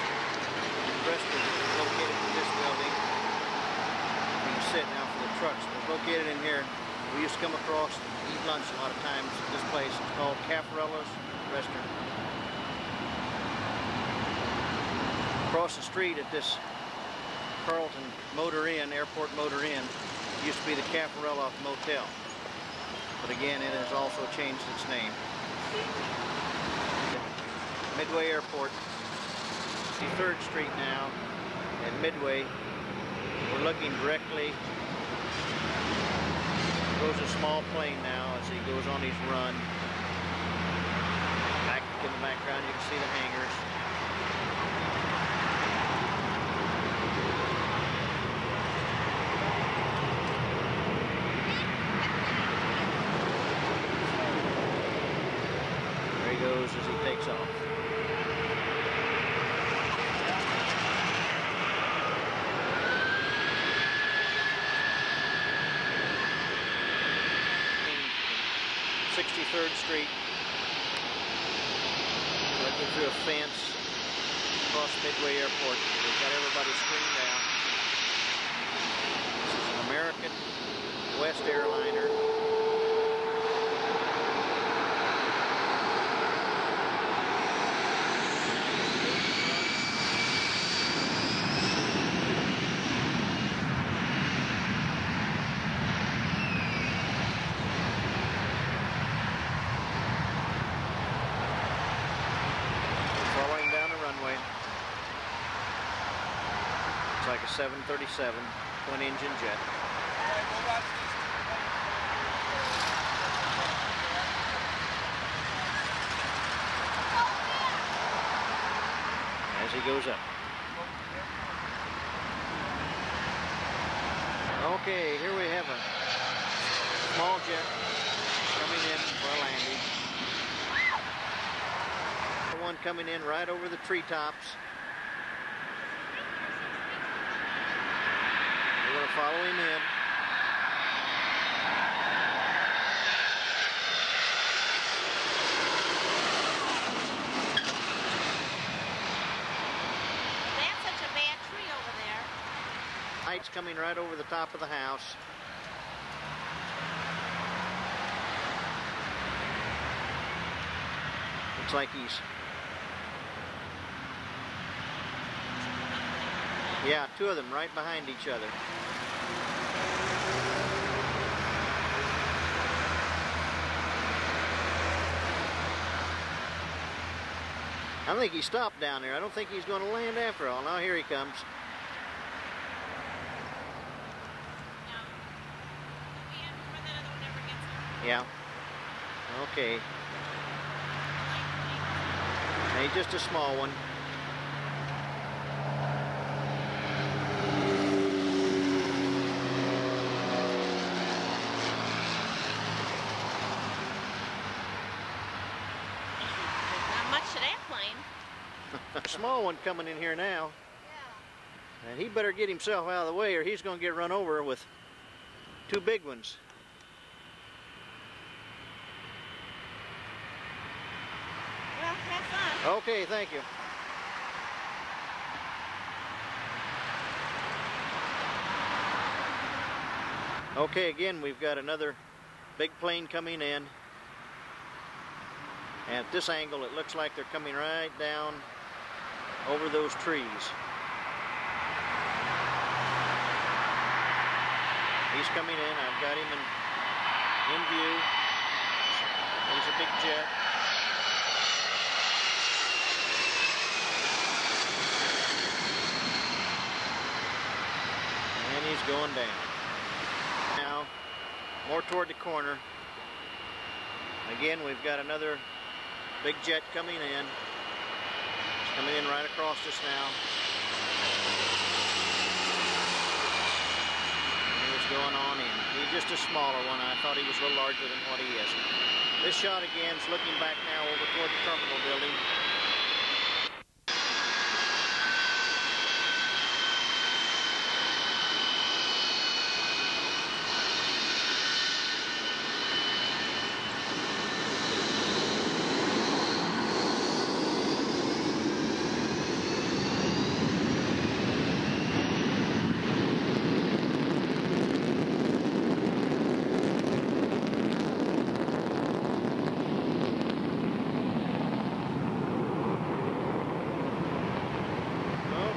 restaurant located in this building. You can sit now for the trucks. It's located in here. We used to come across and eat lunch a lot of times at this place. It's called Caffarello's Restaurant. Across the street at this Carlton Motor Inn, Airport Motor Inn, used to be the Caffarello Motel. But again, it has also changed its name. Midway Airport, 53rd Street now, at Midway. We're looking directly. Goes a small plane now as he goes on his run. Back in the background, you can see the hangars. There he goes as he takes off. Third Street, looking through a fence across Midway Airport. They've got everybody screened out. This is an American West airliner. It's like a 737 twin engine jet. As he goes up. Okay, here we have a small jet coming in for a landing. The one coming in right over the treetops. We're going to follow him in. That's such a bad tree over there. Light's coming right over the top of the house. Looks like he's... Yeah, two of them right behind each other. I think he stopped down there. I don't think he's going to land after all. Now here he comes. Yeah. Okay. Hey, just a small one. Not much to that plane. A small one coming in here now. Yeah. And he better get himself out of the way or he's going to get run over with two big ones. Well, have fun. Okay, thank you. Okay, again, we've got another big plane coming in. And at this angle, it looks like they're coming right down over those trees. He's coming in. I've got him in view. He's a big jet. And he's going down. Now, more toward the corner. Again, we've got another big jet coming in. It's coming in right across us now. He's going on in. He's just a smaller one. I thought he was a little larger than what he is. This shot again is looking back now over toward the terminal building.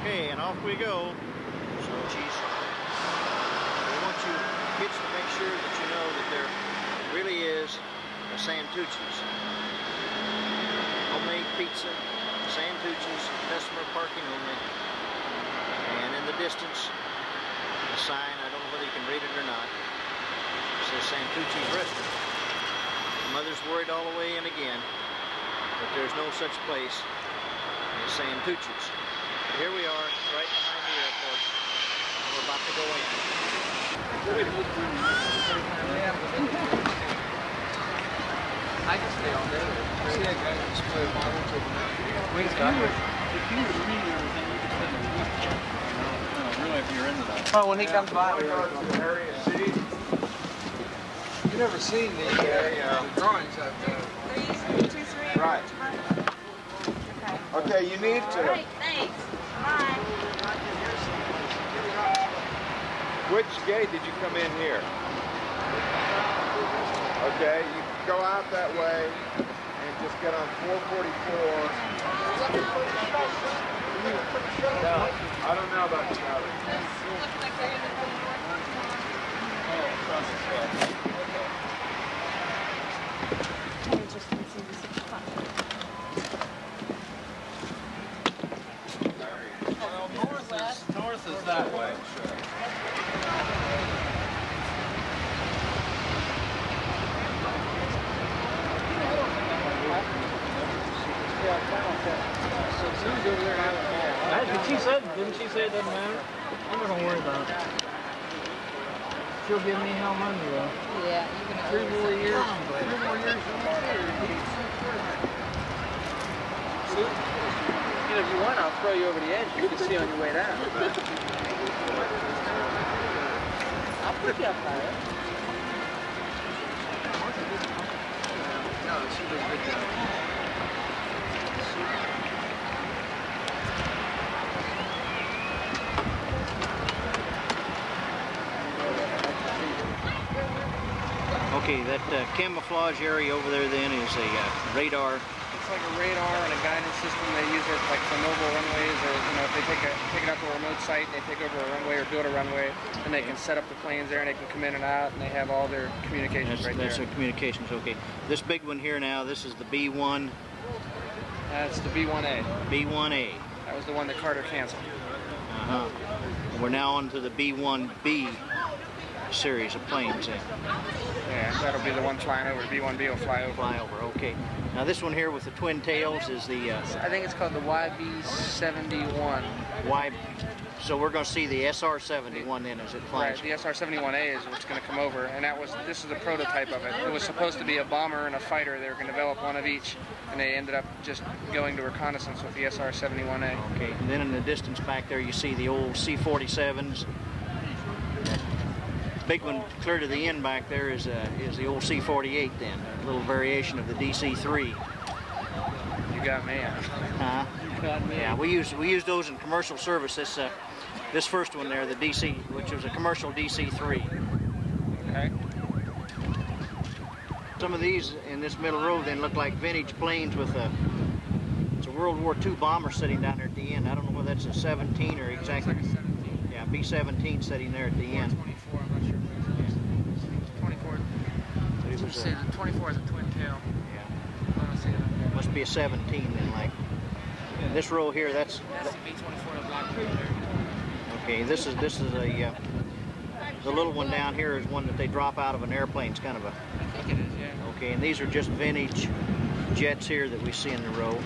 Okay, and off we go. So geez, we want you kids to make sure that you know that there really is a Santucci's. Homemade pizza, Santucci's, customer parking only. And in the distance, a sign, I don't know whether you can read it or not, it says Santucci's Restaurant. Mother's worried all the way in again, but there's no such place as Santucci's. Here we are, right behind the airport, and we're about to go in. I can stay all day. See that guy just play a bottle to the wings got here. If you were reading everything, you could spend a week. No, really, if you're into that. Oh, when he comes by, we go to the area city. You've never seen the drawings of the... 3, 2, 3. Right. Okay, you need to... All right, thanks. Bye. Which gate did you come in here? Okay, you go out that way and just get on 444. No, I don't know about the route. Oh, across the street. North is that way. Didn't she say it doesn't matter? I'm not gonna worry about it. She'll give me how money though. Yeah, you're gonna 3 more years. 3 more years. You know, if you want, I'll throw you over the edge. You can see on your way down. I'll put you up higher. No, she does a good job. Okay, that camouflage area over there then is a radar. It's like a radar and a guidance system. They use it like for mobile runways, or you know, if they take it out to a remote site and they take over a runway or build a runway, then they can set up the planes there and they can come in and out, and they have all their communications right there. That's the communications. Okay, this big one here now. This is the B1. That's the B-1A. B-1A. That was the one that Carter canceled. Uh-huh. We're now on to the B-1B series of planes then. Yeah, that'll be the one flying over. B-1B will fly over. Fly over, okay. Now this one here with the twin tails is the... I think it's called the YB-71. So we're going to see the SR-71 then as it flies. Right, the SR-71A is what's going to come over, and this is a prototype of it. It was supposed to be a bomber and a fighter. They were going to develop one of each, and they ended up just going to reconnaissance with the SR-71A. Okay, and then in the distance back there you see the old C-47s. Big one clear to the end back there is the old C-48 then, a little variation of the DC-3. You got me. Huh? You got me. Yeah, we use those in commercial service. This first one there, the DC, which was a commercial DC-3. Okay. Some of these in this middle row then look like vintage planes with it's a World War II bomber sitting down there at the end. I don't know whether that's a 17 or exactly. Looks like a 17. Yeah, B-17 sitting there at the end. 24, I'm not sure what it is. 24. But it was See, the 24 is a twin tail. yeah. I don't see it. Must be a 17 then, like. This row here, that's the B-24, the black one there. okay. This is a the little one down here is one that they drop out of an airplane. It's kind of a. I think it is, yeah. Okay, and these are just vintage jets here that we see in the row.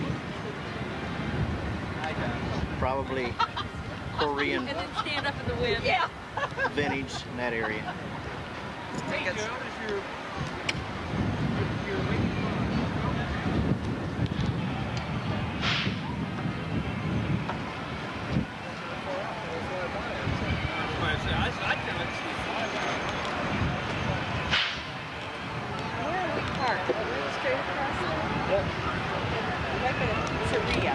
Probably Korean And then stand up in the wind. Yeah. vintage in that area. Where are we parked? Straight across there? Wait a minute. Pizzeria.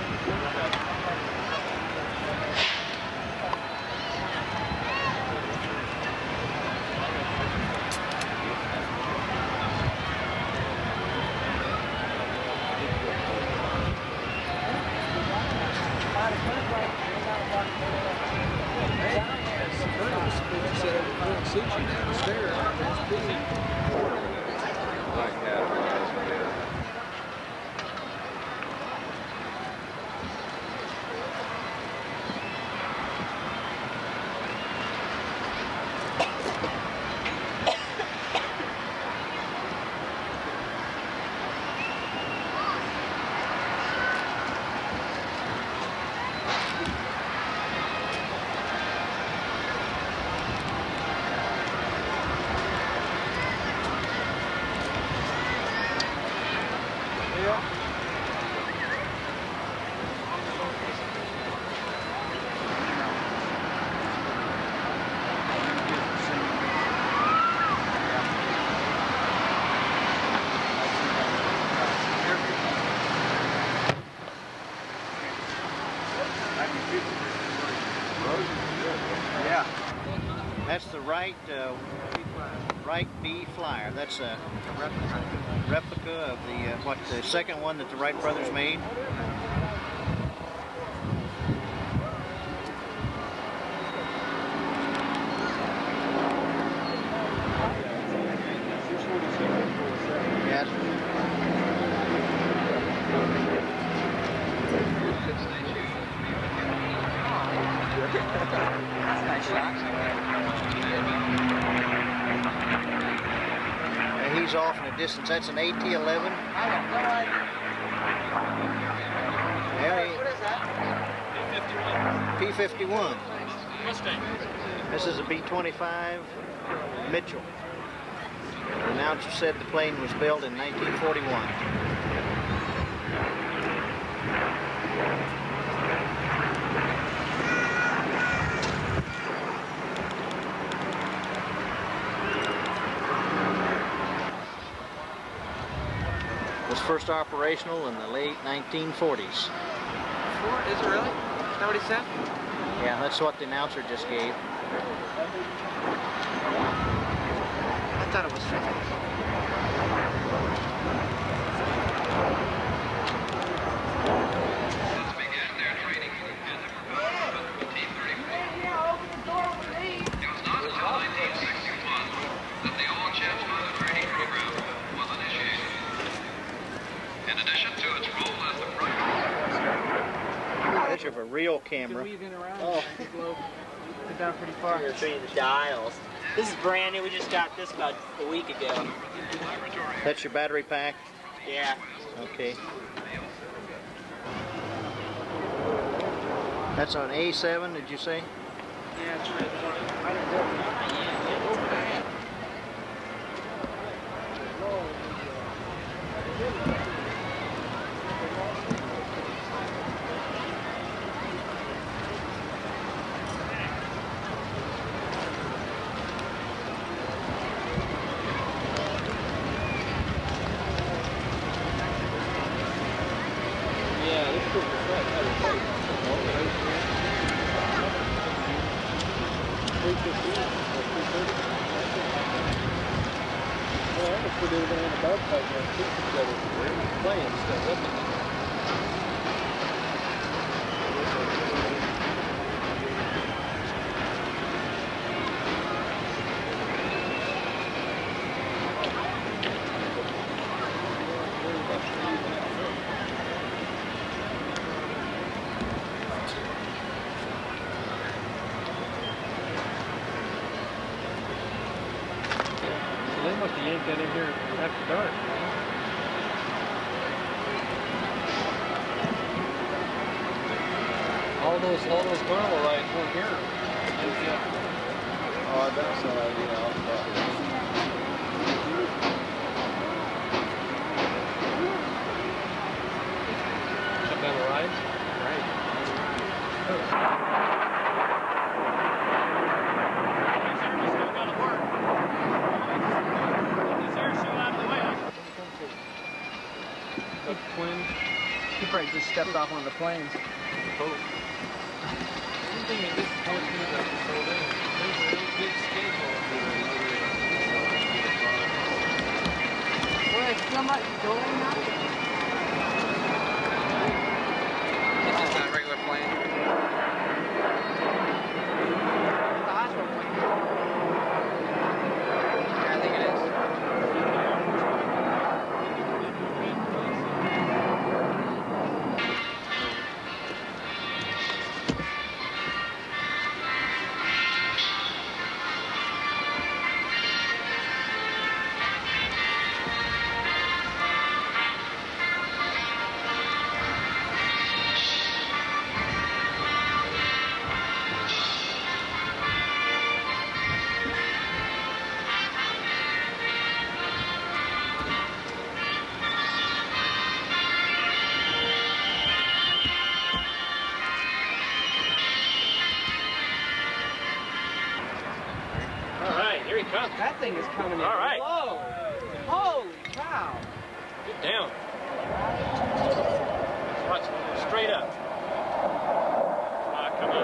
Yeah, that's the right B flyer. That's a replica of the second one that the Wright brothers made. Yes. And he's off in the distance. That's an AT-11. What is that? P-51. Mustang. This is a B-25 Mitchell. The announcer said the plane was built in 1941. Was first operational in the late 1940s. Is it really? Is that what he said? Yeah, that's what the announcer just gave. I thought it was 50. In addition to its role as the much of a real You can camera. weave in around Oh. and blow it down pretty far. Here, I'll show you the dials. This is brand new. We just got this about a week ago. That's your battery pack? Yeah. Okay. That's on A7, did you say? Yeah, it's right. Yeah, this is well, I put it on the backpack and put it together. Playing stuff, wasn't it? They must have yanked that in here after dark. All those carnival rides weren't here. Oh, that's not idea. Shut down the rides? The twins. He probably just stepped off one of the planes. Anything that disappoints me about this whole thing, there's a real big schedule. Well, it's still not going now. It's just not a regular plane. It's a hospital plane. Yeah, I think it is. Here he comes. That thing is coming in. All right. Whoa. Holy cow. Get down. Watch, straight up. Ah, come on.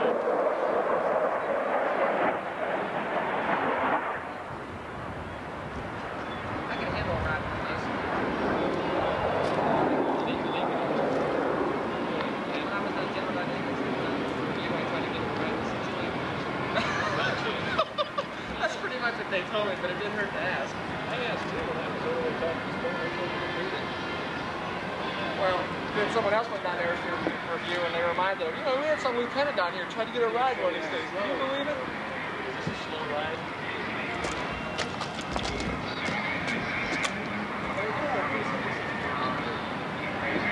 I can handle a ride like this. When I was at General Dynamics, you might try to get a ride with That's pretty much what they told me, but it didn't hurt to ask. I asked too when I was over there talking to Stone. Well, then someone else went down there for a review, and they reminded them, you know, we had some lieutenant down here try to get a ride one of these days. Can you believe it? Is this a slow ride?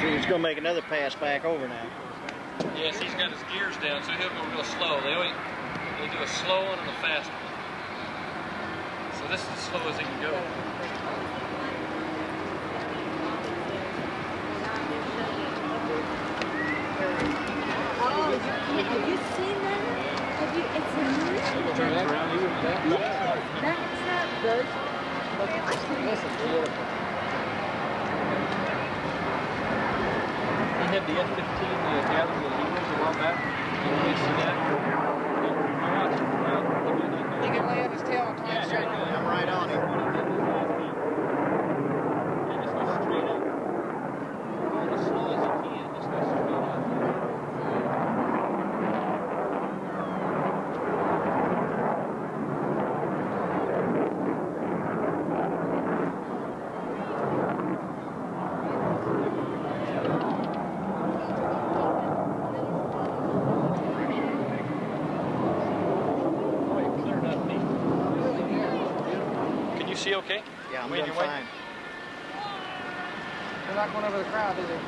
He's going to make another pass back over now. Yes, he's got his gears down, so he'll go real slow. They do a slow one and a fast one. So this is as slow as he can go. Oh, have you seen that? Have you? It's a new. Turns around even that. Yes, that's those. He had the F-15, the Gathering of Eagles a while back. Did you see that? He can lay on his tail and climb straight. I'm right on him. And just go straight up. Going as slow as he can, just go straight up. I'm doing fine. They're not going over the crowd, is it?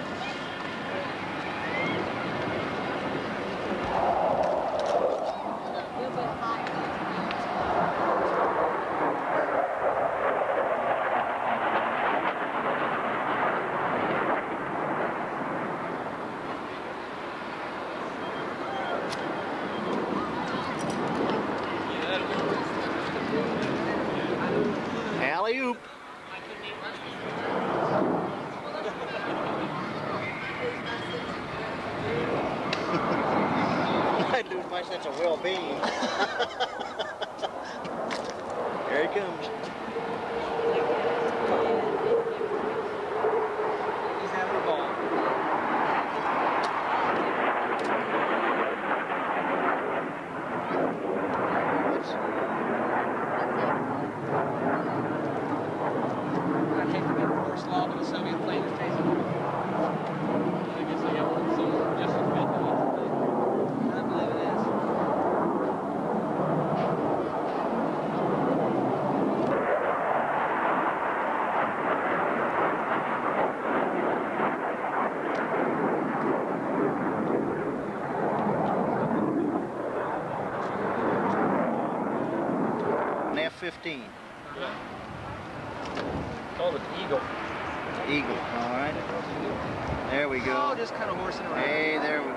Alley-oop. I lose my sense of well-being. Here he comes. He's having a ball. I think the first law of the Soviet plane is tasing. I guess I got one somewhere just as bad. I believe it is. An F-15. Called it Eagle. Eagle, all right. There we go. Oh, just kind of horsing around. Hey, there we go.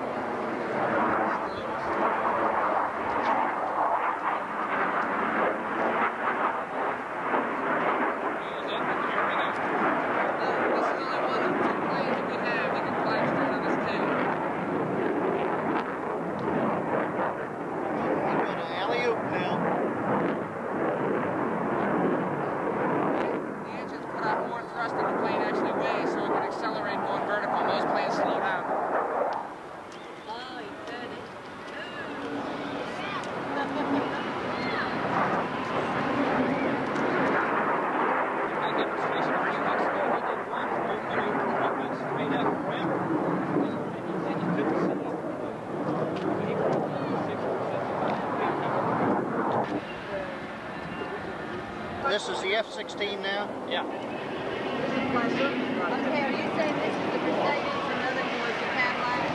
This is only one of the two planes that we have that can fly straight on this tail. We're going to alley-oop now. The engines put out more thrust than the plane actually weighs, so it can accelerate going vertical. Most planes slow down. Oh, you did it. I did a few weeks ago. I did one maneuver that went straight up forever. And you couldn't see it. This is the F-16 now? Yeah. Okay, are you saying this is the Mercedes and the other one was the Cadillac?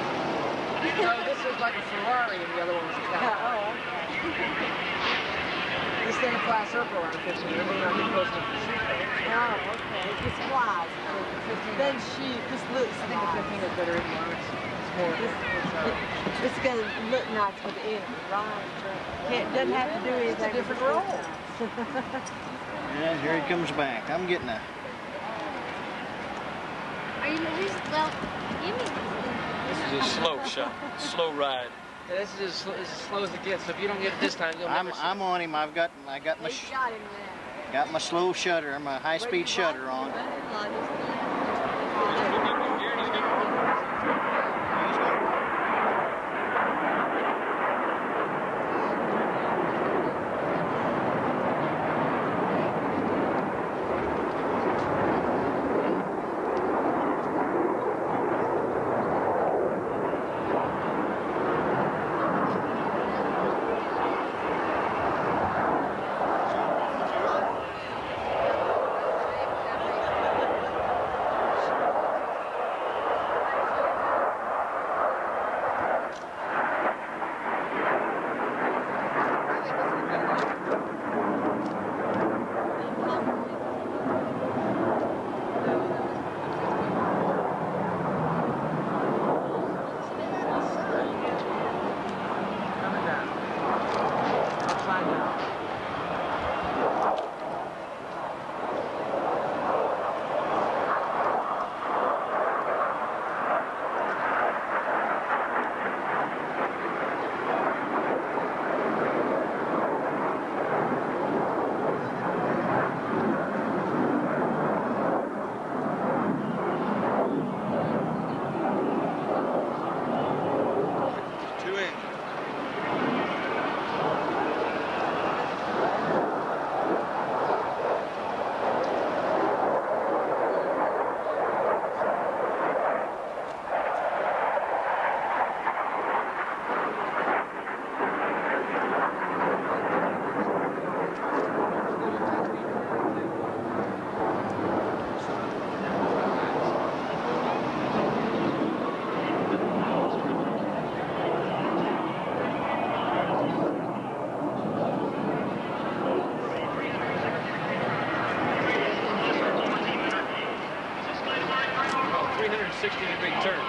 No, this is like a Ferrari and the other one was a Cadillac. Oh, okay. This thing flies circle around 15. Remember when I was close to the street? Oh, okay. It just flies. Then shoot, this looks I think the 15 is better anymore. It's more. It's going to look nice for the enemy, right? It doesn't have to do anything. It's a different role. And here he comes back. I'm getting a... Are you well, give me This is a slow shot, slow ride. Yeah, this is as slow as it gets. So if you don't get it this time, you'll never see I'm on him. I got my got him there. got my slow shutter, my high-speed shutter on. 60-degree turn.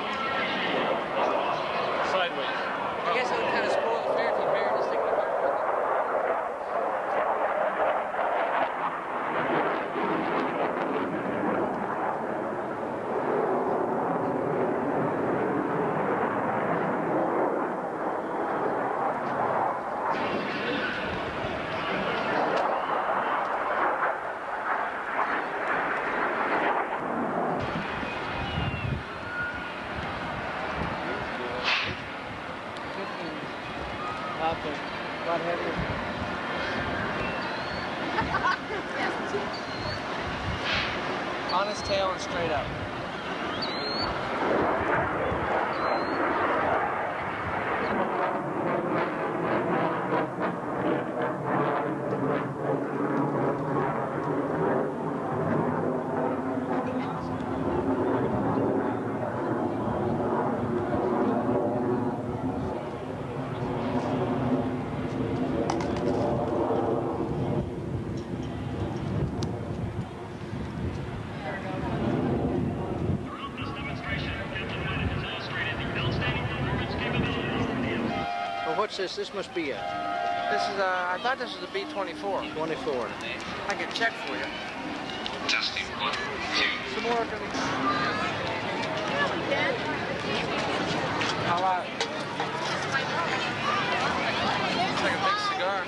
Sideways. I guess it would kind of spoil the fair if you buried this thing in the dirt. On his tail and straight up. What's this? This must be a This is I thought this was a B-24. 24. I can check for you. Testing 1, 2. Some more of them. How loud? Looks like a big cigar.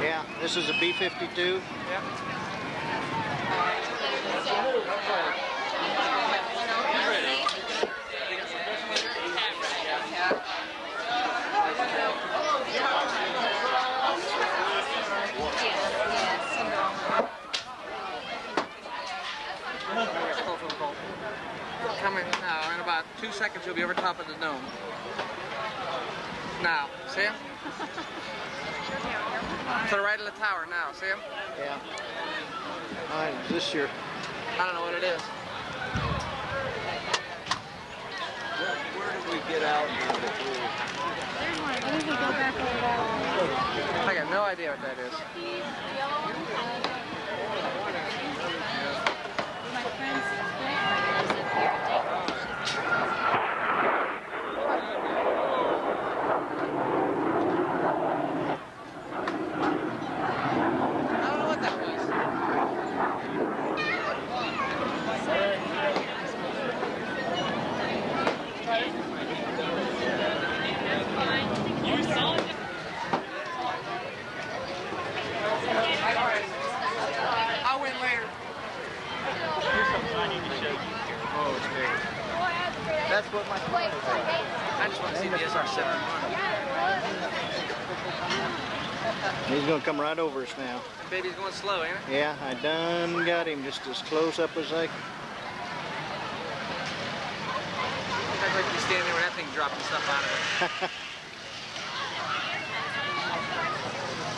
Yeah, this is a B-52. Yeah. Coming now, in about 2 seconds you'll be over top of the dome. Now, see him? To the right of the tower now, see him? Yeah. All right, is this your... I don't know what it is. Where did we get out? I got no idea what that is. That's what my point is. I just want to see the SR-7. He's going to come right over us now. That baby's going slow, ain't it? Yeah, I done got him just as close up as I can. I'd like to be standing there with that thing dropping stuff out of it.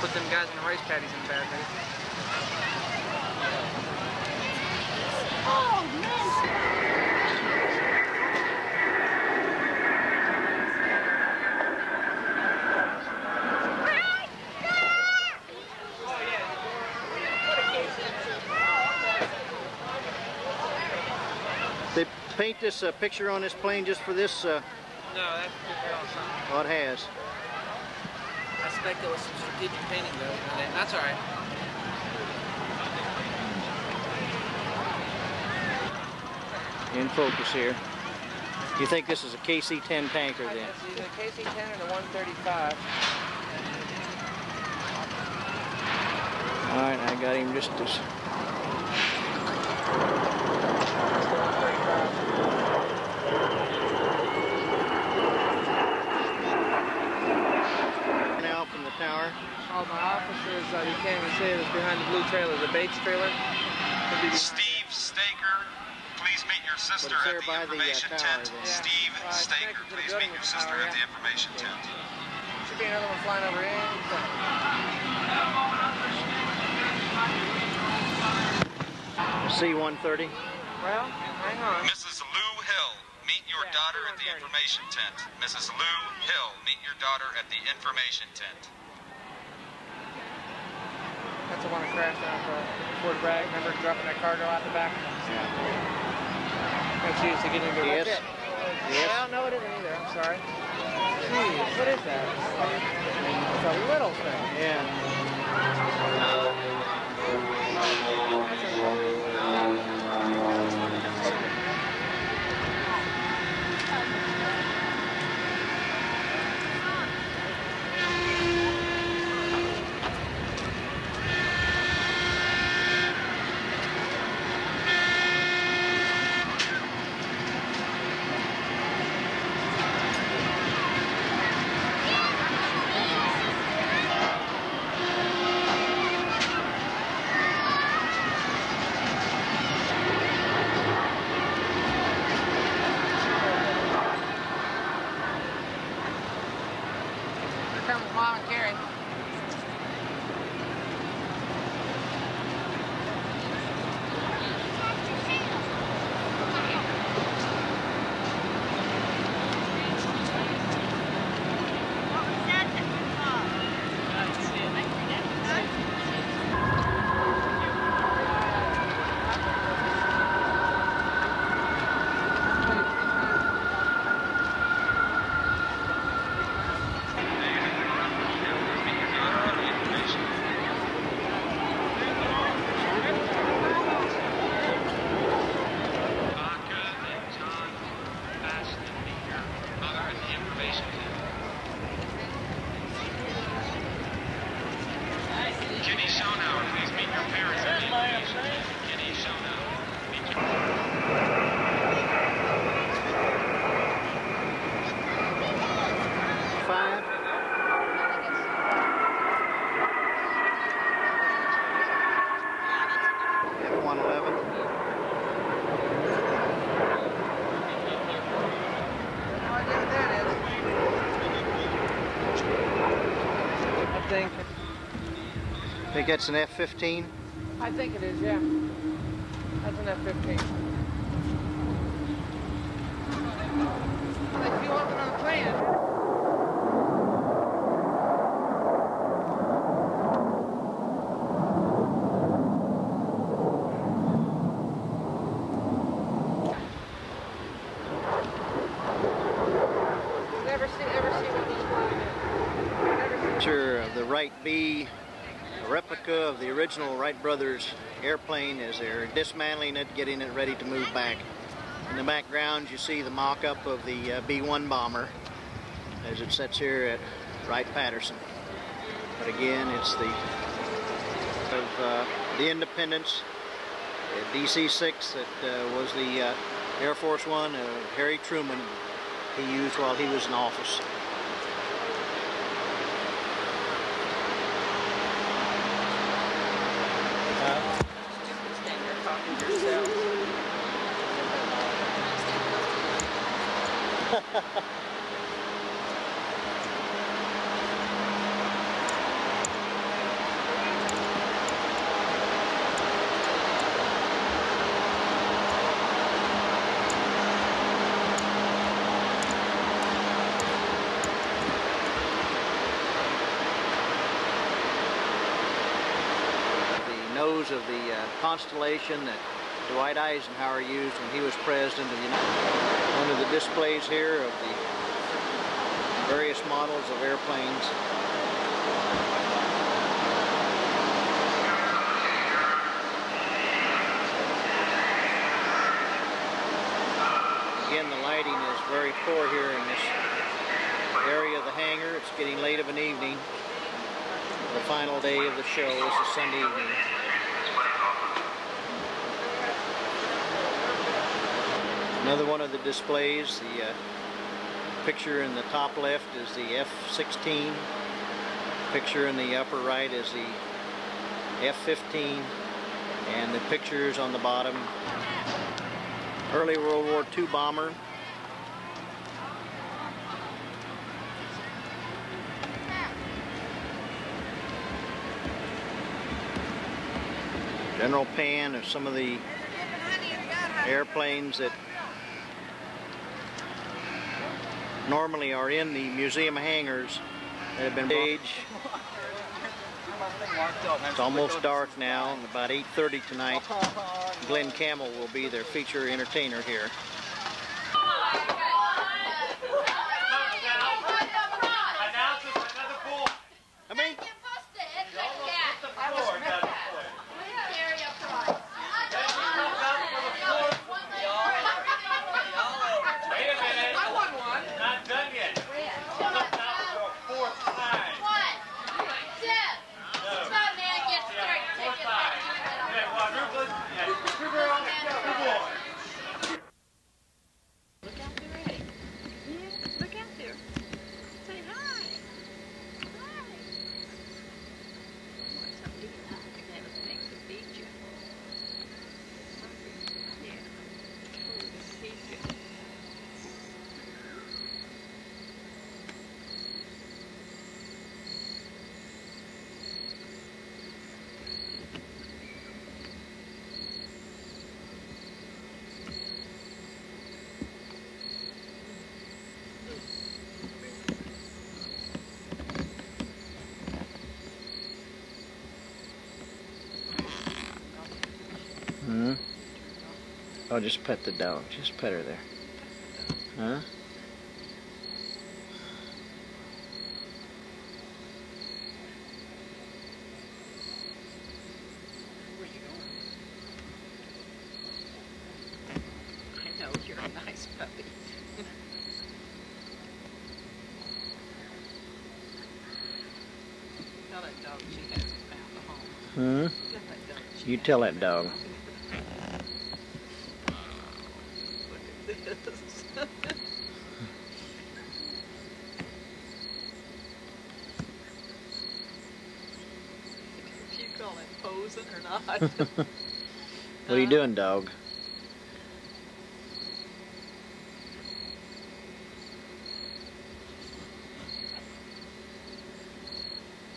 Put them guys in the rice paddies in bad, maybe. Oh, man! They paint this picture on this plane just for this? No, that's Oh, it has. I suspect there was some strategic painting though. That's all right. In focus here. You think this is a KC-10 tanker then? It's either a KC-10 or the 135. All right, I got him just as... Now from the tower. All my officers, you can't even see it, is behind the blue trailer, the Bates trailer. Steve Staker, please meet your sister at the information tent. Steve Staker, please meet your sister at the information tent. Should be another one flying over in. C-130. Well, hang on. Mrs. Lou Hill, meet your daughter at the information tent. Mrs. Lou Hill, meet your daughter at the information tent. That's the one that crashed out of Fort Bragg. Remember dropping that cargo out the back? Yeah. That's used to get into a Yes. Yes. Well, no, it isn't either. I'm sorry. Jeez, what is that? It's a little thing. Yeah. Here comes Mom and Carrie. Jenny Schonauer, please meet your parents at the information. Jenny Schonauer. Meet your 5. F-111. No idea what that is. I Think that's an F-15? think it is, yeah. That's an F-15. They flew up on the plane. Never see what these flying. Picture of the Wright B, a replica of the original Wright brothers airplane as they're dismantling it, getting it ready to move back. In the background you see the mock-up of the B-1 bomber as it sits here at Wright-Patterson. But again, it's the Independence, DC-6 that was the Air Force One Harry Truman he used while he was in office. Nose of the Constellation that Dwight Eisenhower used when he was president of the United States. One of the displays here of the various models of airplanes. Again, the lighting is very poor here in this area of the hangar. It's getting late of an evening. The final day of the show is a Sunday evening. Another one of the displays, the picture in the top left is the F-16. Picture in the upper right is the F-15. And the pictures on the bottom, early World War II bomber. General pan of some of the airplanes that normally are in the museum hangars that have been staged. It's almost dark now, and about 8:30 tonight, Glenn Campbell will be their feature entertainer here. Oh, just pet the dog. Just pet her there. Huh? Where you going? I know, you're a nice puppy. Tell that dog she hasn't found a home. You tell that dog. If you call it posing or not. What are you doing, dog? What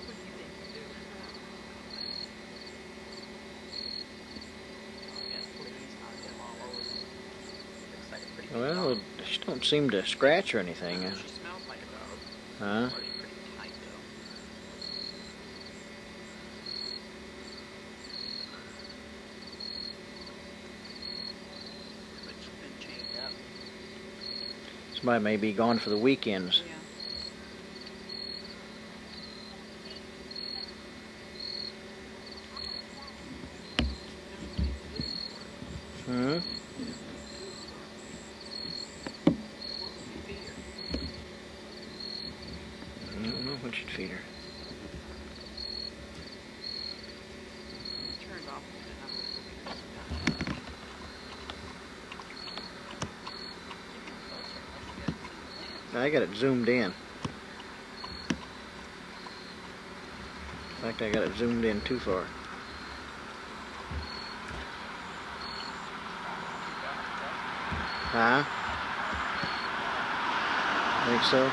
do you think you're doing? Oh, yes, please, knock them all over. Looks like a pretty big Well, dog. she don't seem to scratch or anything. She smells like a dog. Huh? Pretty tight, though. But she's been chained up. Somebody may be gone for the weekends. Yeah. Hmm? I don't know what you'd feed her. Turned off. I got it zoomed in. In fact, I got it zoomed in too far. Huh? Think so?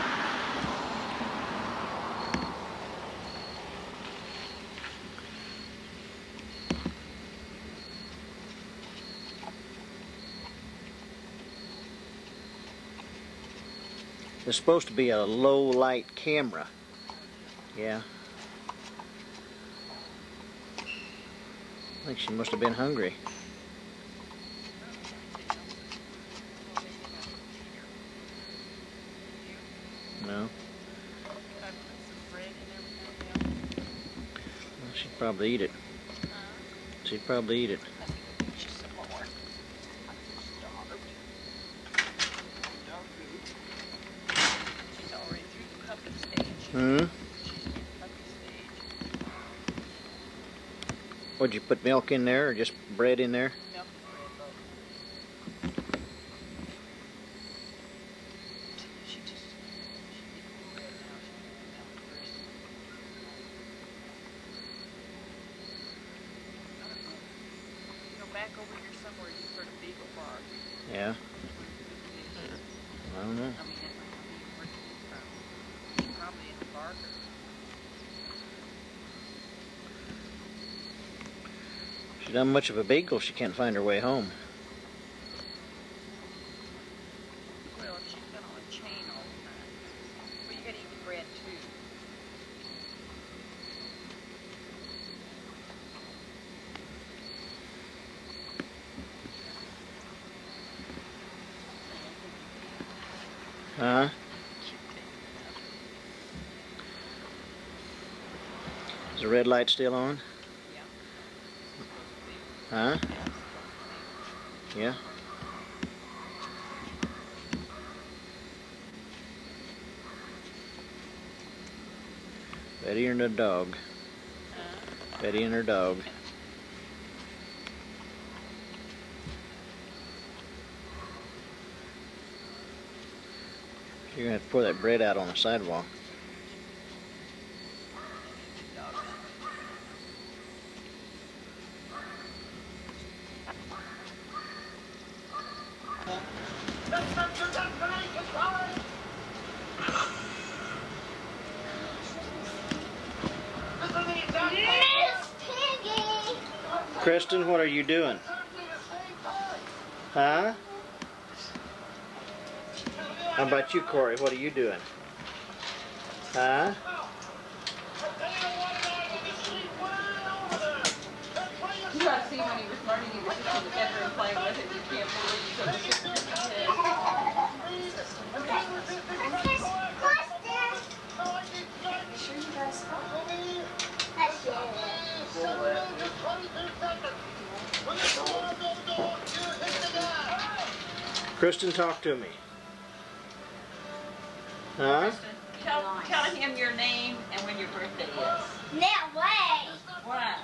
It's supposed to be a low light camera. Yeah. I think she must have been hungry. No. Well, she'd probably eat it. She'd probably eat it. Hmm? Would you put milk in there or just bread in there? Milk and bread, both. She didn't bread now. She's go back over here somewhere. You heard a beagle bark. Yeah. I don't know. I mean, it might be where it came from. She's probably in the barker. She's not much of a beagle. She can't find her way home. Well, if she's been on a chain all the time. Well, you gotta eat the bread too. Huh? Is the red light still on? Huh? Yeah? Betty and her dog. Betty and her dog. You're gonna have to pour that bread out on the sidewalk. Kristen, what are you doing? Huh? How about you, Korrie? What are you doing? Huh? You ought to see when he was learning, he was just in the bedroom playing with it. You can't believe he took a picture of his head. You sure you guys saw it? Kristen, talk to me. Huh? Tell him your name and when your birthday is. Now wait. Why?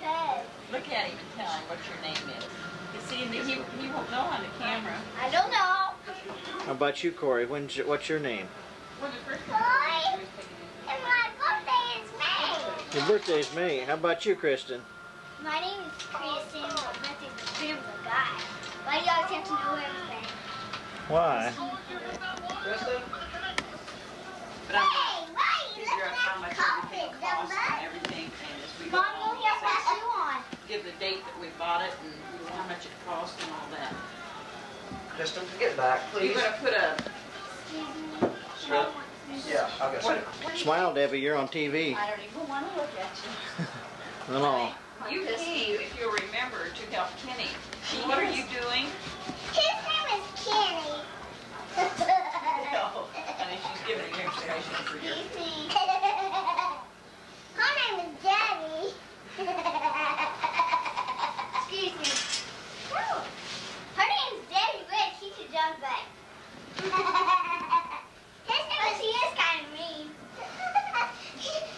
Cause Look at him and tell him what your name is. You see, he won't know on the camera. I don't know. How about you, Korrie? What's your name? When the first Boy, and my birthday is May. Your birthday is May. How about you, Kristen? My name is Kristen. My birthday is the name of a guy. Why do you always have to know everything? Why? Kristen? But I'm Hey, why are you figure out how much looking at everything the costs carpet, and everything, and as we Mom, go you have that shoe on. give the date that we bought it and how much it cost and all that. Kristen, get back, You're gonna put a Yeah, I'll get some. Smile, Debbie. You're on TV. I don't even want to look at you. Hello. You came, if you'll remember, to help Kenny. What are you doing? His name is Kenny. No, honey, she's giving you information for your... Excuse me. Her name is Debbie. Excuse me. No. Her name is Debbie Rich. She's a young back. His name is, he is kind of mean.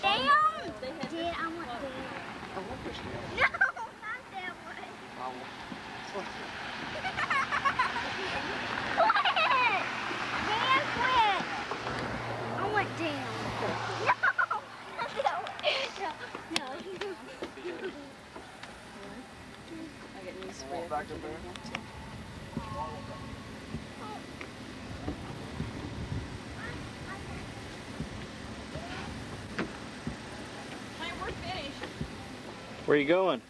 Damn. Dad, I want Dad. No, not that one. Quit. Dan, quit. I want Dan. No, not that one. No. I get news for you. Back to there. We're finished. Where are you going?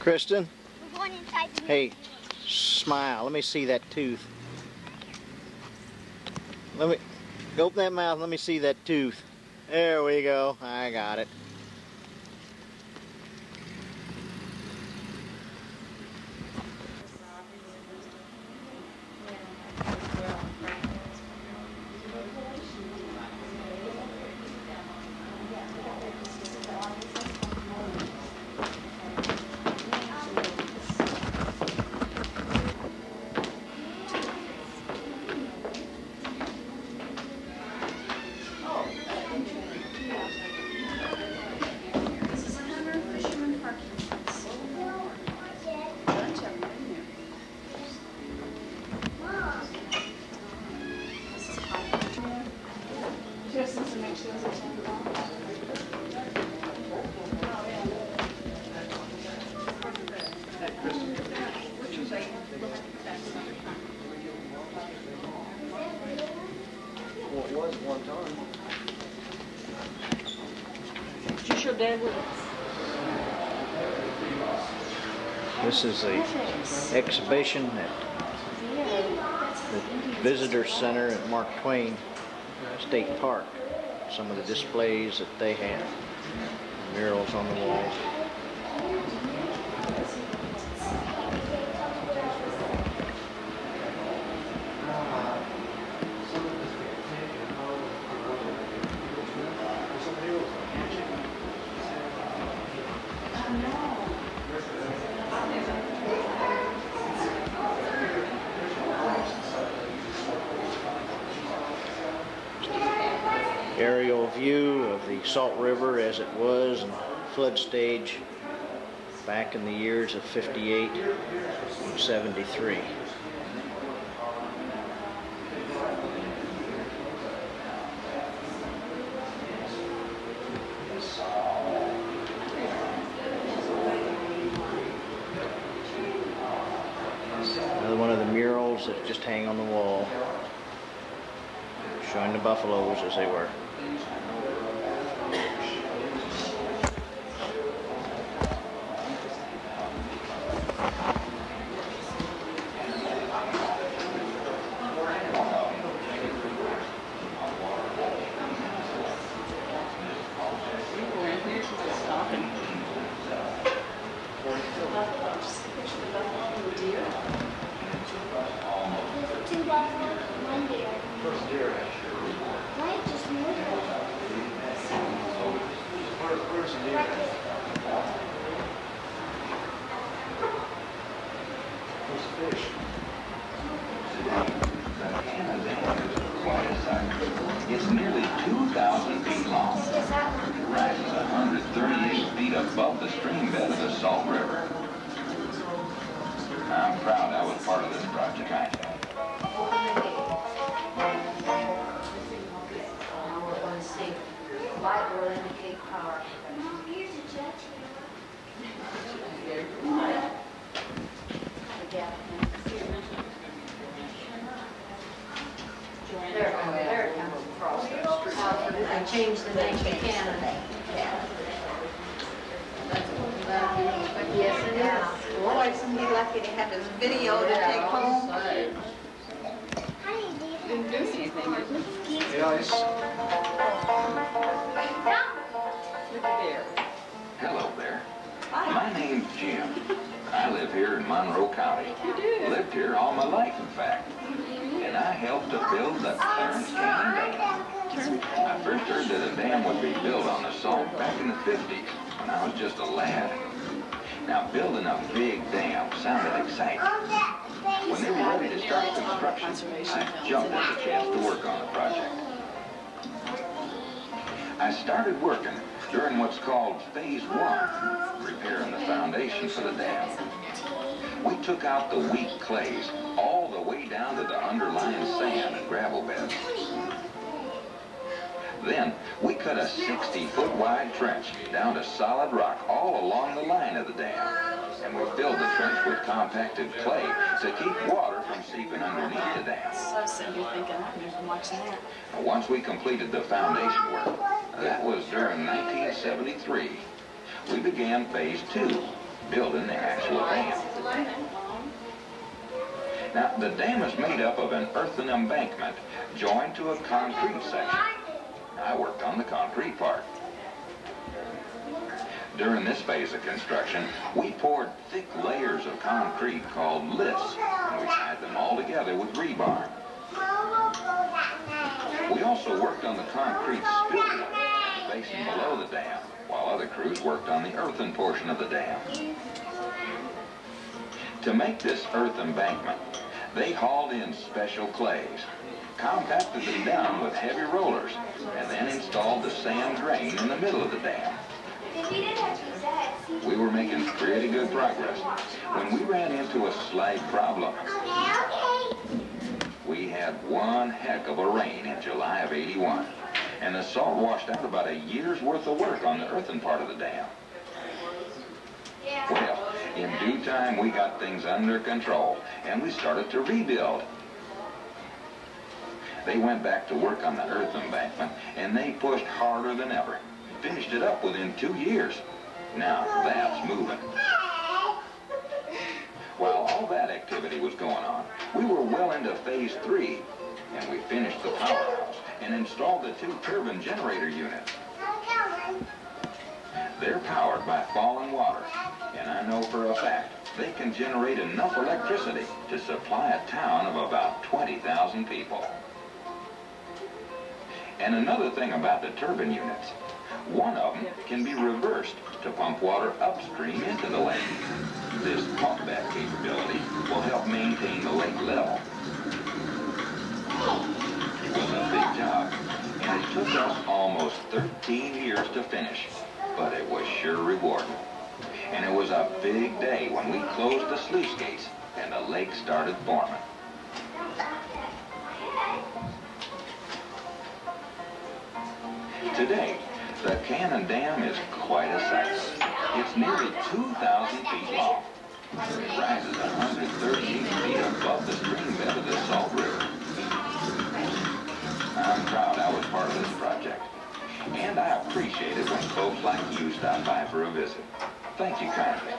Kristen? We're going inside the Hey, smile. Let me see that tooth. Let me open that mouth. Let me see that tooth. There we go. I got it. Well, it was one time. Did you show Dad with it? This is the exhibition at the Visitor Center at Mark Twain State Park. Some of the displays that they have, murals on the walls. Aerial view of the Salt River as it was in flood stage back in the years of 58 and 73. Another one of the murals that just hang on the wall, showing the buffaloes as they were. It's nearly 2,000 feet long. It rises 138 feet above the stream bed of the Salt River. I'm proud I was part of this project. Light will indicate power. Mom, here's a jet There it comes across the street. They changed the name to Canada. Yes, it is. Boy, isn't he lucky to have his video to take home? Didn't do anything, did he? Yes. Look at there. Hello there. My name's Jim. I live here in Monroe County. You do? Lived here all my life, in fact. And I helped to build the Clarence Canyon Dam. I first heard that a dam would be built on the Salt back in the 50s when I was just a lad. Now, building a big dam sounded exciting. When they were ready to start construction, I jumped at the chance to work on the project. I started working during what's called Phase 1, repairing the foundation for the dam. We took out the weak clays all the way down to the underlying sand and gravel beds. Then, we cut a 60-foot wide trench down to solid rock all along the line of the dam. And we filled the trench with compacted clay to keep water from seeping underneath the dam. So Cindy thinking, I've been watching that. Once we completed the foundation work, that was during 1973, we began Phase 2, building the actual dam. Now, the dam is made up of an earthen embankment joined to a concrete section. I worked on the concrete part. During this phase of construction, we poured thick layers of concrete called lifts, and we tied them all together with rebar. We also worked on the concrete spillway and the basin below the dam, while other crews worked on the earthen portion of the dam. To make this earth embankment, they hauled in special clays, compacted them down with heavy rollers, and then installed the sand drain in the middle of the dam. We were making pretty good progress when we ran into a slight problem. We had one heck of a rain in July of '81, and the salt washed out about a year's worth of work on the earthen part of the dam. Well, in due time, we got things under control, and we started to rebuild. They went back to work on the earth embankment, and they pushed harder than ever. Finished it up within 2 years. Now that's moving. While all that activity was going on, we were well into phase 3, and we finished the powerhouse and installed the 2 turbine generator units. They're powered by falling water, and I know for a fact they can generate enough electricity to supply a town of about 20,000 people. And another thing about the turbine units, one of them can be reversed to pump water upstream into the lake. This pump back capability will help maintain the lake level. It was a big job, and it took us almost 13 years to finish, but it was sure rewarding. And it was a big day when we closed the sluice gates and the lake started forming. Today, the Cannon Dam is quite a sight. It's nearly 2,000 feet long. It rises 138 feet above the stream bed of the Salt River. I'm proud I was part of this project, and I appreciate it when folks like you stop by for a visit. Thank you kindly.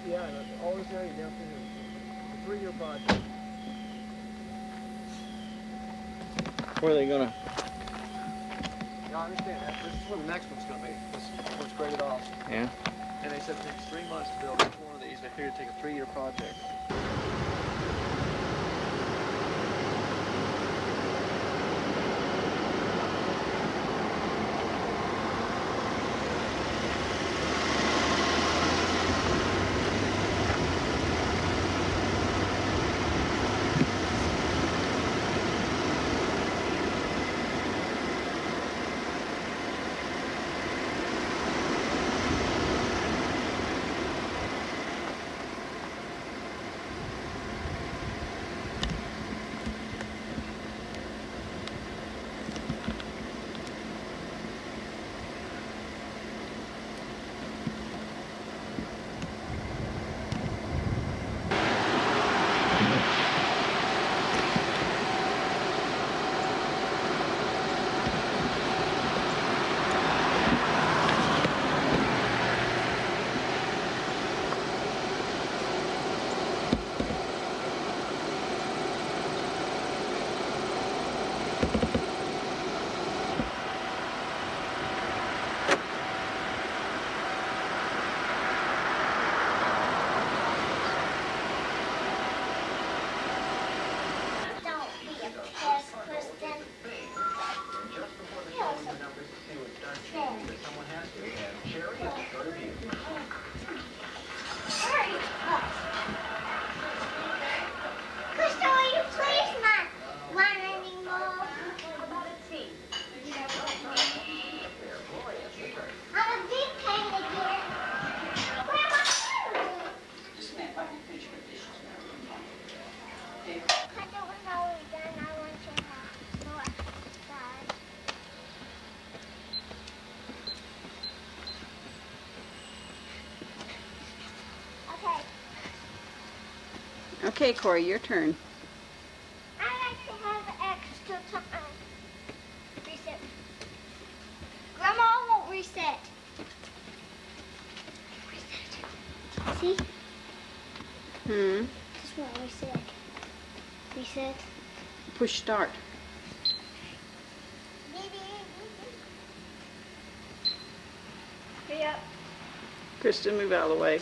Yeah, all this area down through here. It's a 3-year project. Where are they gonna? Yeah, I understand that. This is where the next one's going to be. This one's graded off. Yeah. And they said it takes 3 months to build each one of these. They figured it'd take a 3-year project. Okay, Korrie, your turn. I like to have extra time. Reset. Grandma won't reset. Reset. See? Hmm. This won't reset. Reset. Push start. Hurry up. Kristen, move out of the way.